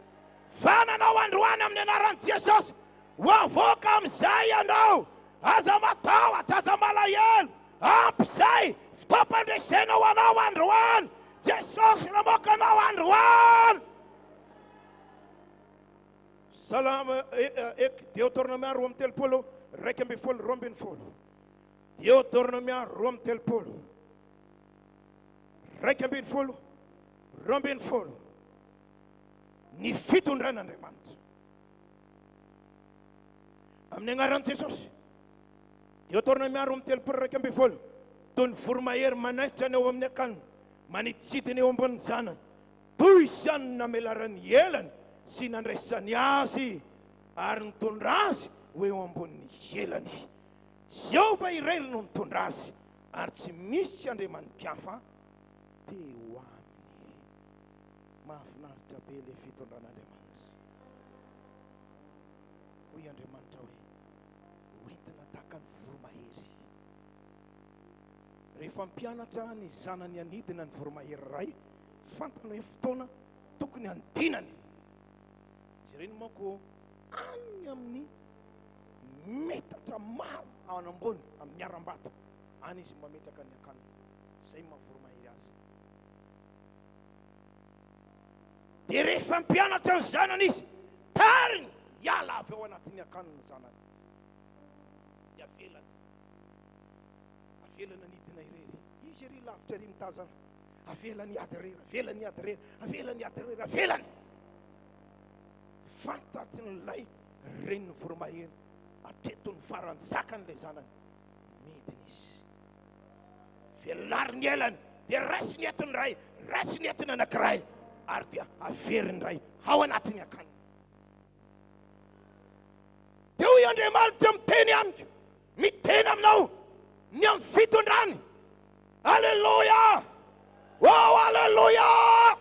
Vananao androany amin'ny anaran'i Jesosy. Hoavoaka amin'izay ianao. Aza matahotra, aza malahelo. Ampizay fitaopandresenao anao androany. Jesosy namoaka anao androany. Salama Deutéronomia 2:30, raika amby folo, roa ambin'ny folo. Deutéronomia 2:30, raika ambin'ny folo, roa ambin'ny folo. Ny fitondran'Andriamanitra amin'ny anaran'i Jesosy. Deutéronomia 2:30, raika amby folo. Toy ny voromahery manaitra ny eo amin'ny akaniny, manitsidiny eo ambony zanany. Toy izany namelarany elany sy nandraisany azy ary nitondra azy ho eo ambony elany. Jehovah irery no nitondra azy ary tsy misy andriamanikafa teo aminy. Mahafinaritra be ilay fitondran'Andriamanitra. Hoy Andriamanitra hoe hoentina tahaka ny voromahery. Rehefa mpianatra ny zanany anidina ny voromahery iray, fantany hoe fotoana tokony andinany. Izy ireny manko any amin'ny metatra maro ao ambony amin'ny aram-bato. Any izy mametraka ny akaniny. Zay mahavoromahery azy. Dia rehefa mpianatra ny zanany izy, tariny hiala avy ao anatin'ny akaniny zanany. Dia avelany. Avelany anidina irery. Izy ery lavitra ery mitazana. Avelany ady irery, avelany ady irery, avelany ady irery, avelany. Fantatrin'ilay reniny voromahery. Atreton'ny farany zakan'ilay zanany. Midiny izy. Velary ny elany, dia rasy ny etony iray, rasy ny etony anankiray, ary dia averiny iray ao anatin'ny akaniny. Dia hoy Andriamanitra miteny amiko, miteny aminao, ny amin'ny fitondrany. Alleluia! Oh, alleluia!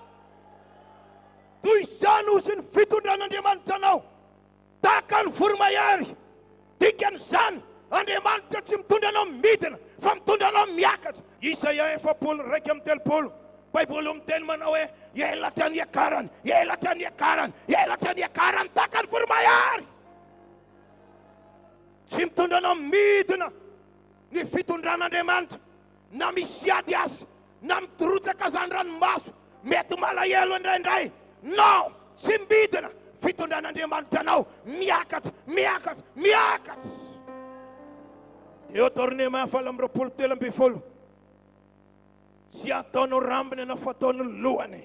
Toy izany ozy ny fitondran'Andriamanitra anao. Tahaka ny voromahery. Dikan'izany Andriamanitra tsy mitondra anao midina fa mitondra anao miakatra. Isaia 4:30. Baiboly miteny manao hoe elatra ny akarany, elatra ny akarany, elatra ny akarany tahaka ny voromahery. Tsy mitondra anao midina ny fitondran'Andriamanitra. Na misy ady azy, na mitorotsaka zany ranomaso, mety malahelo indraindray. No, tsy midina fitondran'Andriamanitra anao. Miakatra, miakatra, miakatra. Deutéronomia 4:20. Tsy ataonao rambony anao fa ataony lohany.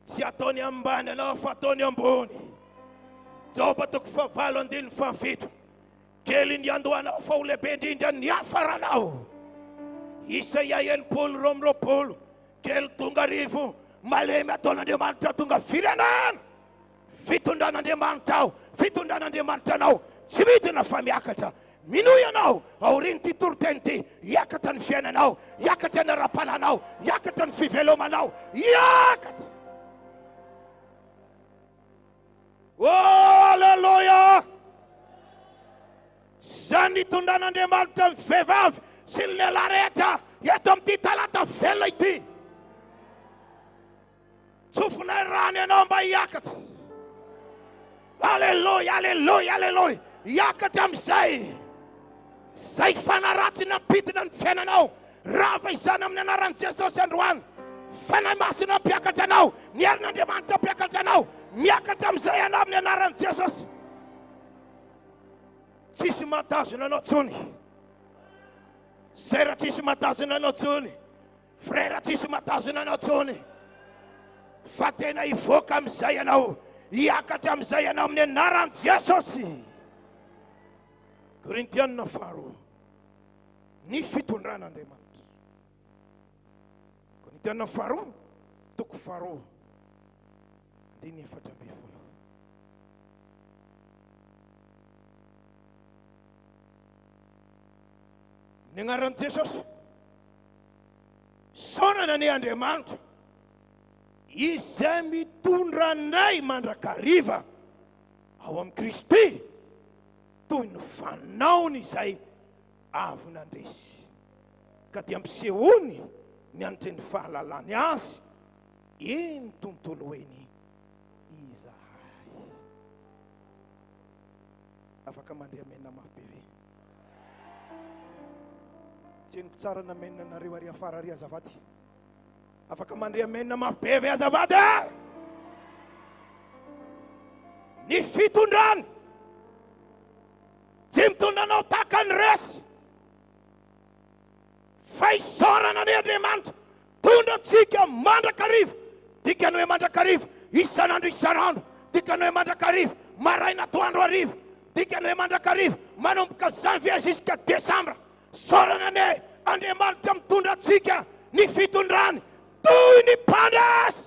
Tsy ataony ambany anao fa ataony ambony. Joba 9:7. Kely ny andohanao fa ho lehibe indrindra ny hafaranao. Isaia 9:20. Kely tonga arivo malemy ataon'Andriamanitra tonga firenena. fitondran'Andriamanitra aho, fitondran'Andriamanitra anao, tsy midina fa miakatra. Minoy ianao aoriany ty toroteny ty, hiakatra ny fiainanao, hiakatra ny ara-pananao, hiakatra ny fivelomanao, hiakatra. Alleluia! Zany itondran'Andriamanitra ny vehivavy sy ny lehilahy rehetra eto amin'ity talata velona ity. Tsofina rany ianao mba hiakatra. Alleluia, alleluia, alleluia. Hiakatra amin'izay. Zay fanaratsy nampidina ny fiainanao. Rava izany amin'ny anaran'i Jesosy androany. Fanahy masina mpiakatra anao. Ny herin'Andriamanitra mpiakatra anao. Miakatra amin'izay ianao amin'ny anaran'i Jesosy. Tsisy matazona anao tsony. Sera tsisy matazona anao tsony. Frera tsisy matazona anao tsony. Fa tena hivoaka amin'izay ianao. Hiakatra amin'izay ianao amin'ny anaran'i Jesosy. Korintiana faharoa, ny fitondran'Andriamanitra. Korintiana faharoa, toko faharoa, andiny efatra amby folo. Ny anaran'i Jesosy, saorana ny Andriamanitra, izay mitondra anay mandrakariva ao amin'ny Kristy, toy ny fanaony izay avy nandresy, ka dia ampisehoany ny antre ny fahalalany azy eny tontolo eny izahay. Afaka mandriamenina mafy be ve? Tseniko tsara namenina nareo ary afara ary azavady. Afaka mandriamenina mafy be ve azavady? Ny fitondrany tsy mitondranao tahaka ny resy, fa isaorana ny Andriamanitra tondra antsika mandrakariva. Dikany hoe mandrakariva isan'andro isan'andro, dikany hoe mandrakariva maraina atoandro hariva, dikany hoe mandrakariva manomboka janvier jusqu'à décembre. Saorana ny Andriamanitra mitondra antsika ny fitondrany toy ny mpandresy.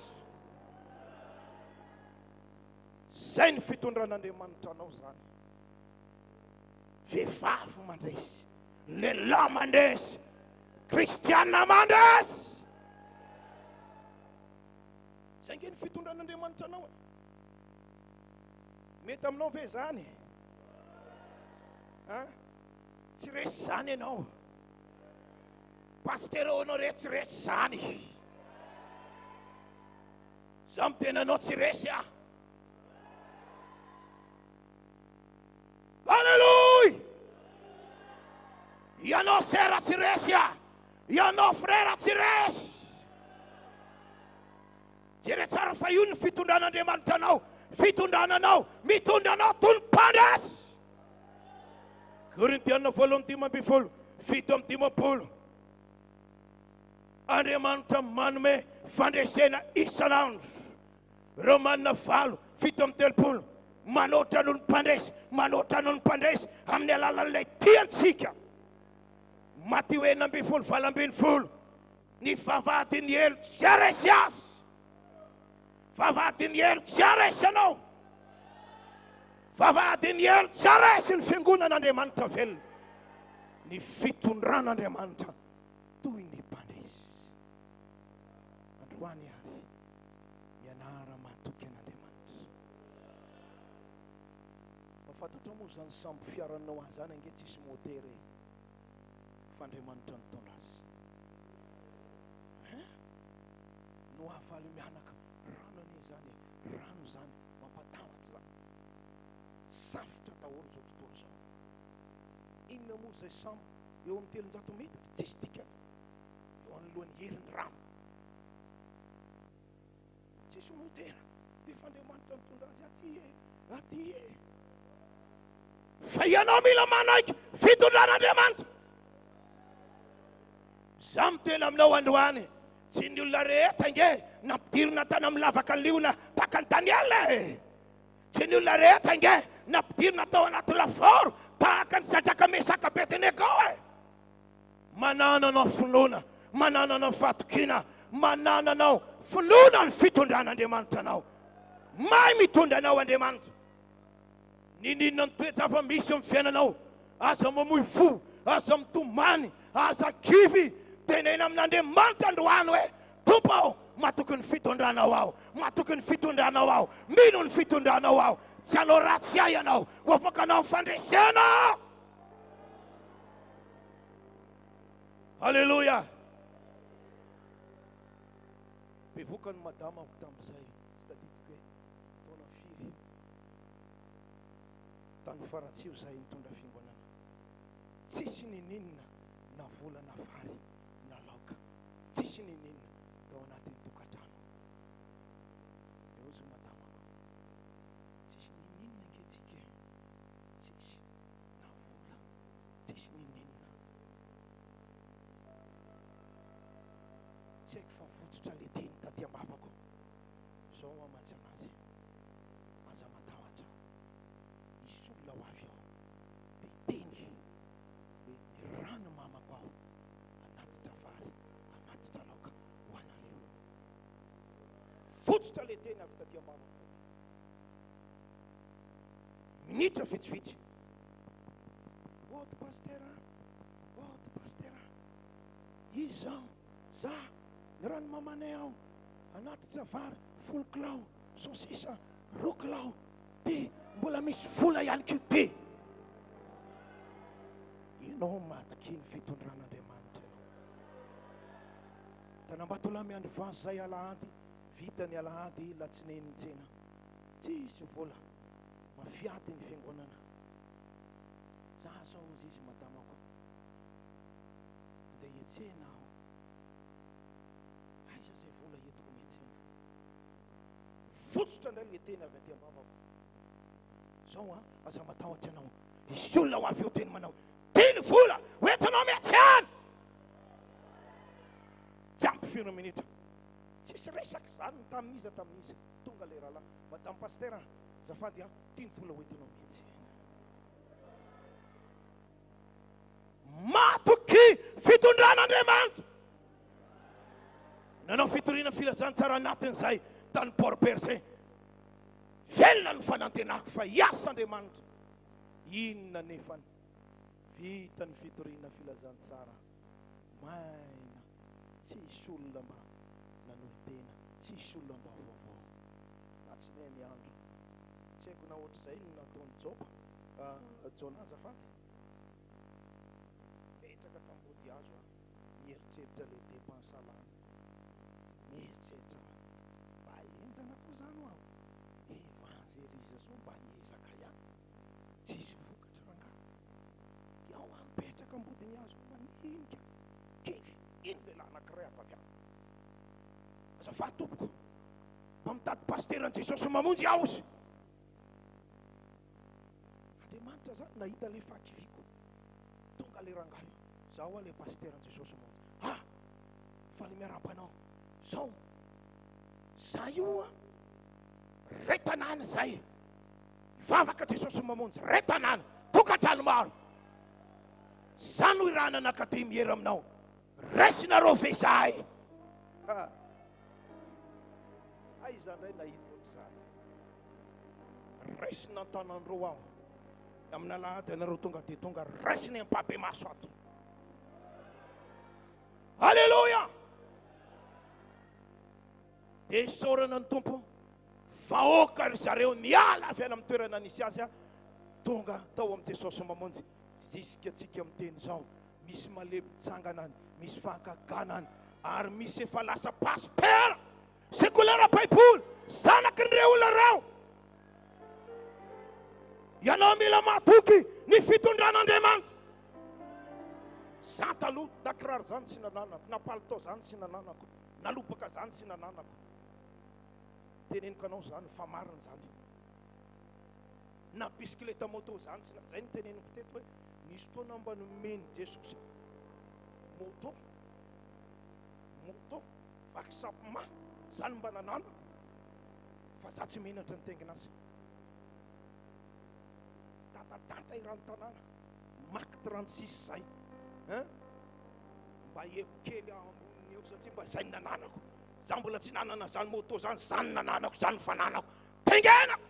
Zay ny fitondran'Andriamanitra anao zany. Vehivavy mandresy, lehilahy mandresy, kristiana mandresy. Zay nge ny fitondran'Andriamanitra anao. Mety aminao ve zany? Tsy resy zany ianao. Pastero anao rehetra tsy resy zany. Zaho mitena anao tsy resy ah. Alleluia! Ianao sera tsy resy ah. Ianao frera tsy resy. Jere tsara fa io ny fitondran'Andriamanitra anao. Fitondrananao, mitondranao toy ny mpandresy. Korintiana 7:10, 7:10. Andriamanitra manome fandresena isan'andro. Romanina 7:30. Manoatra noho ny mpandresy, manoatra noho ny mpandresy amin'ny alalan'ilay tiantsika. Mateo 9:20. Ny vavahadin'ny elo tsy aresy azy. Vavahadin'ny elo tsy aresy anao. Vavahadin'ny elo tsy aresy ny fiangonan'Andriamanitra velona. Ny fitondran'Andriamanitra toy ny mpandresy. Androany ary mianara mahatoky an'Andriamanitra. Mafantatra moa zany sambo fiaranao azany ange tsisy motery. Fa Andriamanitra mitondra azy. No avaly mianaka rano an'izany, rano zany mampatahotra zany. Safotra daholo zao tontolo zao. Inona moa zay sambo eo amin'ny 300 metatra tsisy dikany eo anoloan'ny herin'ny rano. Tsisy motera. Dia fa Andriamanitra mitondra azy aty e. Fa ianao mila manaiky fitondran'Andriamanitra. Zaho miteny aminao androany, tsy ny olona rehetra nge nampidirina tany amin'ny lavaka ny liona tahaka ny Daniel. Tsy ny olona rehetra nge nampidirina tao anaty laforo tahaka ny Sadraka, Mesaka, Abednego. Manana anao finoana, manana anao fahatokiana, manana anao finoana ny fitondran'Andriamanitra anao. mahay mitondra anao Andriamanitra. Ninona ny toetra misy amin'ny fiainanao, aza mamoy fo, aza mitomany, aza kivy, tenena amin'Andriamanitra androany hoe Tompo, matoky ny fitondranao aho, matoky ny fitondranao aho, mino ny fitondranao aho, tsy hanao ratsy ahy ianao, ho afaka anao fandresena. Halleluja. Bevoka ny madamako tamin'izay, tsy tadidiko hoe taona firy, tany faratsio zahay mitondra fiangonana, tsisy nininona na vola na vary na laoka, tsisy nininona tao anatin'ny tokantrano. Eozy madamako, tsisy nininona anketsika, tsisy na vola, tsisy nininona. Tsy haiko fa fototra le teny taty ambavako, zao amatsy anazy, aza matahotra, isy olona ho avy ao, dia teny hoe ny rano mamako aho, anatitra vary, anatitra laoka ho anareo. Fototra le teny avy taty ambavako, minitra vitsivitsy. Ôdy pastera, ôdy pastera, izy zao, za ny rano mamanay ao, anatitra vary 10 kilao, sosisa 2 kilao, dia mbola misy vola ihany koa ty. Ianao matoky ny fitondran'Andriamanitra ianao. Tanambatolamy andro vansy zay alahady, vita ny alahady latsinainy tsena, tsisy vola, mafiady ny fiangonana. Za zao ozy izy madamako, dia hietsena aho, aiza zay vola entiko mietsena. Fototra indray le teny avy aty ambavako, zao aza matahotra anao, isy olona ho avy eo teny manao, teny vola hoentinao mietsena. Tsy ampy minitra, tsisy resaky zany tamin'iza tamin'iza, tonga le rahalahy, madame pastera, zafady teny vola hoentinao mietsena. Matoky fitondran'Andriamanitra. Nanao fitoriana filazantsara anatin'izay tany Port Percé, velona ny fanantenako fa hiasa Andriamanitra. Inona nefany vita ny fitoriana filazantsara, maina, tsisy olona mba nanolo-tena, tsisy olona mba vaovao. Latsinainy ny andro, tsy haiko na ohatr'izay no nataony Jopa, Jona azafady, petraka tambody azo mieritreritra le dépense alany, mieritreritra mba enjana koa zany aho, evangelisation mba niezaka ihany, tsisy vokatra rangahy, iaho mipetraka ambodiny azo maninika kivy, ino le lahy anankiray avy any. Azafady tompoko, mba mitady pasteran Jesosy mamonjy aho izy. Andriamanitra zany nahita le fakiviko, tonga le rangahy, zao le pasteran Jesosy mamonjy. Fa le miarampanao, zao, za io retanany zay, vavaka Jesosy mamonjy, retanany, tokantrano maro. Zany ho irana anakaty miera aminao, resinareo ve zahay. Aiza ndray nahita ohatr'izany, resina antanandreo aho, amin'ny alahady anareo tonga dia tonga resina ampabe maso ato. Halleluja. Dia isaorana ny tompo, vahoaka ry zareo miala avy any amin'ny toerana nisy azy, tonga tao amin'ny Jesosy mamonjy. Zisika atsika miteny zao, misy malemi-tsanganany, misy fahankaganany, ary misy efa lasa pastera sekolera baiboly, zanakin'ireo olona reo. Ianao mila matoky ny fitondran'Andriamanitra. Za taloha na kiraro zany tsy nananako, na palitao zany tsy nananako, na lobaka zany tsy nananako. Teneniko anao zany fa marina zany. Na bisikileta moto zany tsy zay ny teneniko teto hoe nisy fotoana mba nomeny Jesosy moto vakisapima zany mba nananako, fa za tsy menatra ny tengina azy. Tatatata irano tanàna mark 36 zay, mba epokely amboniny eo satria mba zay nananako. Za mbola tsy nanana zany moto zany, zany nananako, zany fananako. tengenako.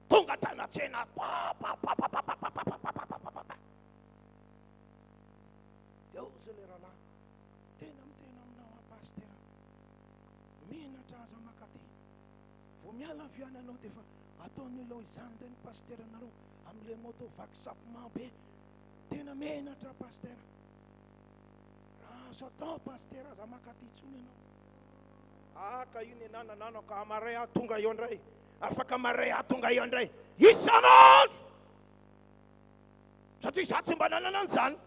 Tonga tanatsena eo zay le rahalahy tena aminao a pastera, mihina traza makaty vo miala ny viananao dia fa ataony aloha izany ndray ny pasteranareo amin'ile moto vakisapement be, tena menatra pastera. Raha azo atao pastera za makaty tsony ianao. Ka io ny nananano ka amaray aho tonga eo ndray, afaka maray aho tonga eo ndray isan'andro, satria za tsy mba nanana an'izany.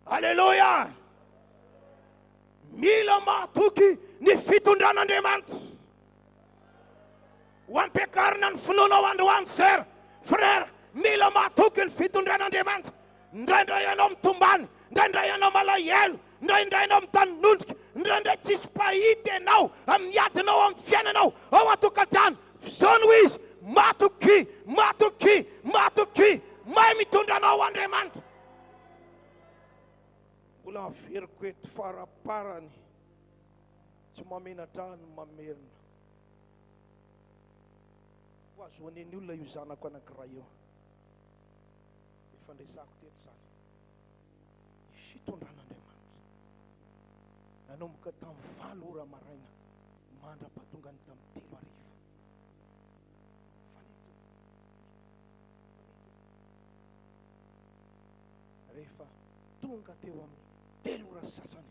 Alleluia. Mila mahatoky ny fitondran'Andriamanitra ho ampiakarina ny finoanao androany sera frère. Mila mahatoky ny fitondran'Andriamanitra. Ndraindray ianao mitombany, ndraindray ianao malahelo, ndraindray ianao mitanonondrika, ndraindray tsisy pahity ianao amin'ny adinao amin'ny fiainanao ao an-tokantrano. Zao no izy mahatoky, mahatoky, mahatoky, mahay mitondranao Andriamanitra. Mbola averiko eto faraparany, tsy mamenatra ny mamerina. Ho azoany ny olona io zanako anankiray io. Efa ndresako teto zany. Ny fitondran'Andriamanitra. Nanomboka tamin'ny 5 ora maraina mandra-pahatonga ny tamin'ny 3 arivo. Rehefa tonga teo amin'ny 3 ora sasany,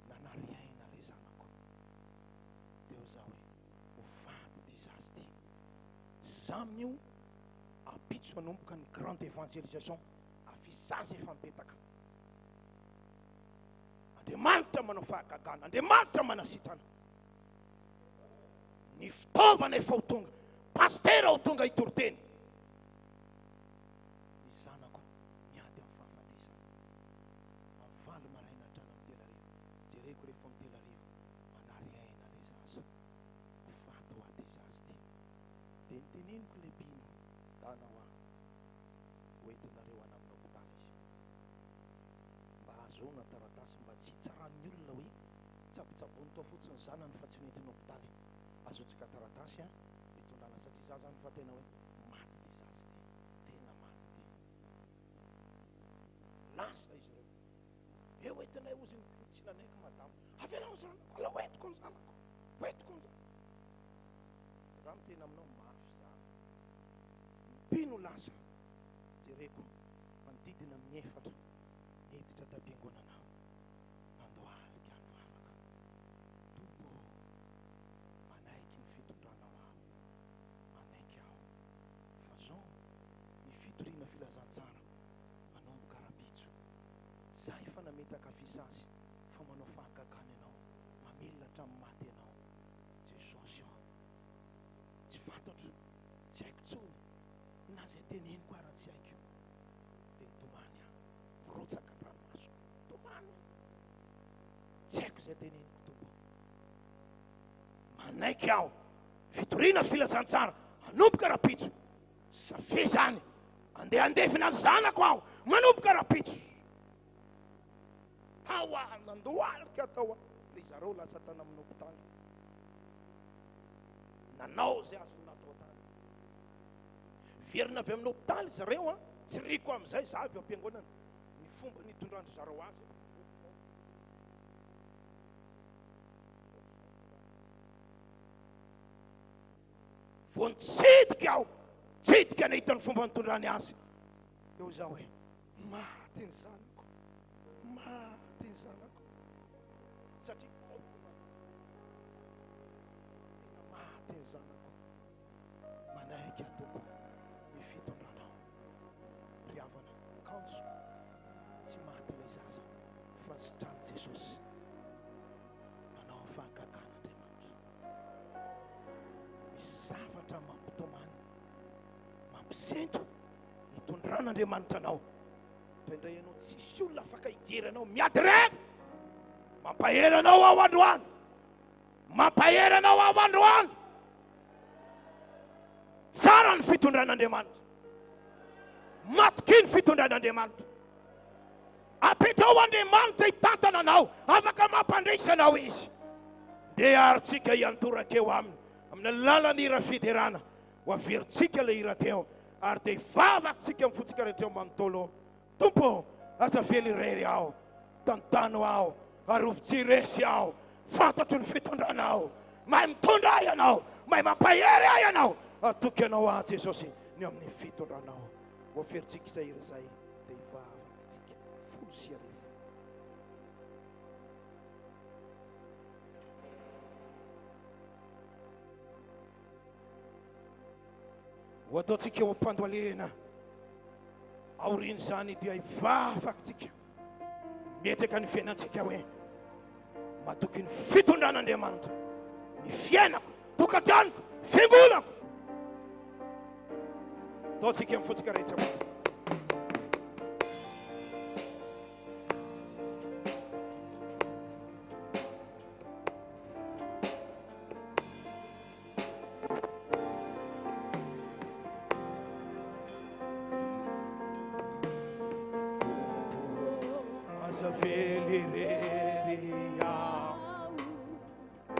nanariaina le zanako. Teo za hoe ho faty ty zazy ty. Za amin'io apitso anomboka ny grande évangélisation, avy zazy efa mipetaka. Andriamanitra manao fahagagana, Andriamanitra manasitana. Ny fitaovana efa ho tonga, pastera ho tonga hitoriteny. Ny zanako miady amin'ny fahafatesana. Avaly maraina hatrany amin'ny 3 arivo. Jereko rehefa amin'ny 3 arivo, manariaina le zaza. Ho faty ho aty zazy ty. Dia niteneniko le bino, dana ho aho, hoentinareo any amin'ny hôpitaly izy. Mba ahazoana taratasy mba tsy hitsaran'ny olona hoe tsabotsaboany tao fotsiny zanany fa tsy noentiny hôpitaly. Azotsika taratasy a, hitondrana satria za zany fa tena hoe maty ty zazy ty, tena maty ty. Lasa izy reo. Eo entinay ozy tsy nanaiky madamo. Avelao ny zanako, ala hoentiko ny zanako, hoentiko ny zanako. Za mitena aminao mafy za. Mpino lasa, jereko manodidina amin'ny 4 niditra tabengonanao. Nandohalika andro afaka. Tombo, manaiky ny fitondranao aho, manaiky aho. Fa zao ny fitoriana filazantsara manomboka rapitso. Za efa nametraka fisasy fa manao fahagagana ianao, mamelona hatramin'ny maty ianao. Jesosy aho, tsy fantatro, tsy haiko tsony na zay teneniko ara tsy haiko. Dia nitomany aho, rotsaka ny ranomaso, tomany. Tsy haiko zay teneniko tombo. Manaiky aho, fitoriana filazantsara manomboka rapitso. Safe zany, andeha andefina ny zanako aho, manomboka rapitso. Tao aho, nandohalika tao aho. Ry zareo lasa tana amin'ny hôpitaly. Nanao zay azony natao tany. Verina avy amin'ny hôpitaly zareo a, tsy riko amin'izay za avy am-piangonana. Ny fomba nitondrandry zareo azy. Vo nitsidika aho, tsidika nahita ny fomba nitondrany azy. Eo za hoe, maty ny zanako, maty ny zanako. Satria maty ny zanako. Manaiky atombo ny fitondranao. Riavana, kanjo, tsy maty le zaza, fa sitrany Jesosy. Manao fahagagan'Andriamanitra. Misy zavatra mampitomany, mampisento nitondran'Andriamanitra anao. Indray ianao tsisy olona afaka hijery anao miady reny. Mampahery anao ao androany, mampahery anao ao androany. Tsara ny fitondran'Andriamanitra, matoky ny fitondran'Andriamanitra. Apetrao Andriamanitra hitantana anao, afaka mampandrisy anao izy. dia aritsika iantorakeo aminy amin'ny lalany ira fiderana ho averintsika ilay ira teo ary dia ivavatsika amin'ny fotsika rehetra manontolo Tompo aza vely irery aho tantano aho ary ovitsiresy aho fantatro ny fitondranao mahay mitondra ahy ianao mahay mampahery ahy ianao atoky ianao ahy Jesosy ny amin'ny fitondranao ho averintsika izay ira izay dia ivavatsika folo sy arivo. Ho ataontsika eo am-pandoalena aoriany izany dia ivavatsika metraka ny fiainantsika hoe matoky ny fitondran'Andriamanitra ny fiainako tokantranoko fiangonako ataontsika amin'ny fotsika rehetra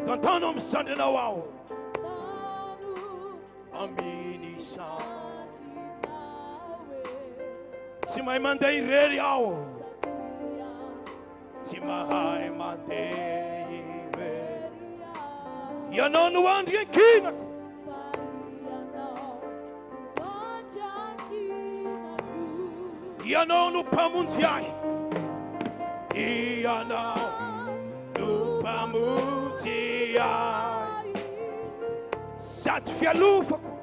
tantano amin'ny sandrinao aho amin'isa tsy mahay mandeha irery aho tsy mahay mandeha irery ianao no andry ankinako ianao no mpamonjy ahy ianao no mpamonjy ahy sady fialofako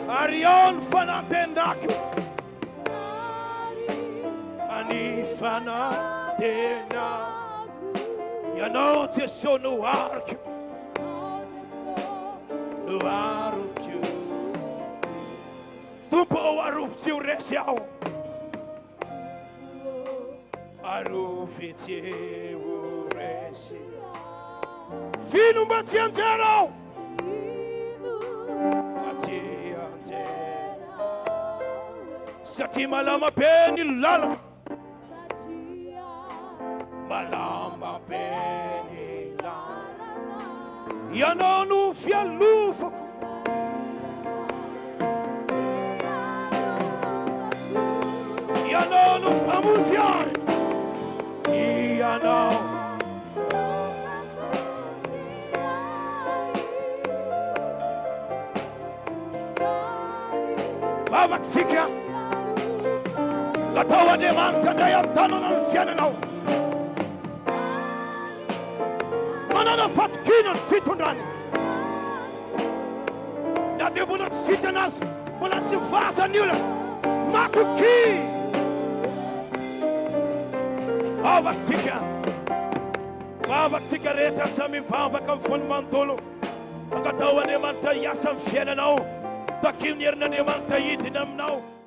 ary ao ny fanatenako any fanatenako ianao Jesosy no ariko no ariko Tompo arovitsy ho resy aho arovitsy ho resy fino mba tsy anjera satria malama be ny lalana malama be ny lalana ianao no fialofako ianao no mpamonjy ahy ianao vavatsika latao Andriamanitra indray an-tanana ny fiainanao manana fatokina ny fitondrany na dia mbola tsy hita anazy mbola tsy vaza ny olona matoky vavatsika rehetra samy mivavaka amin'ny foany manontolo angatao Andriamanitra hiasa amin'ny fiainanao takio ny herin'Andriamanitra hidina aminao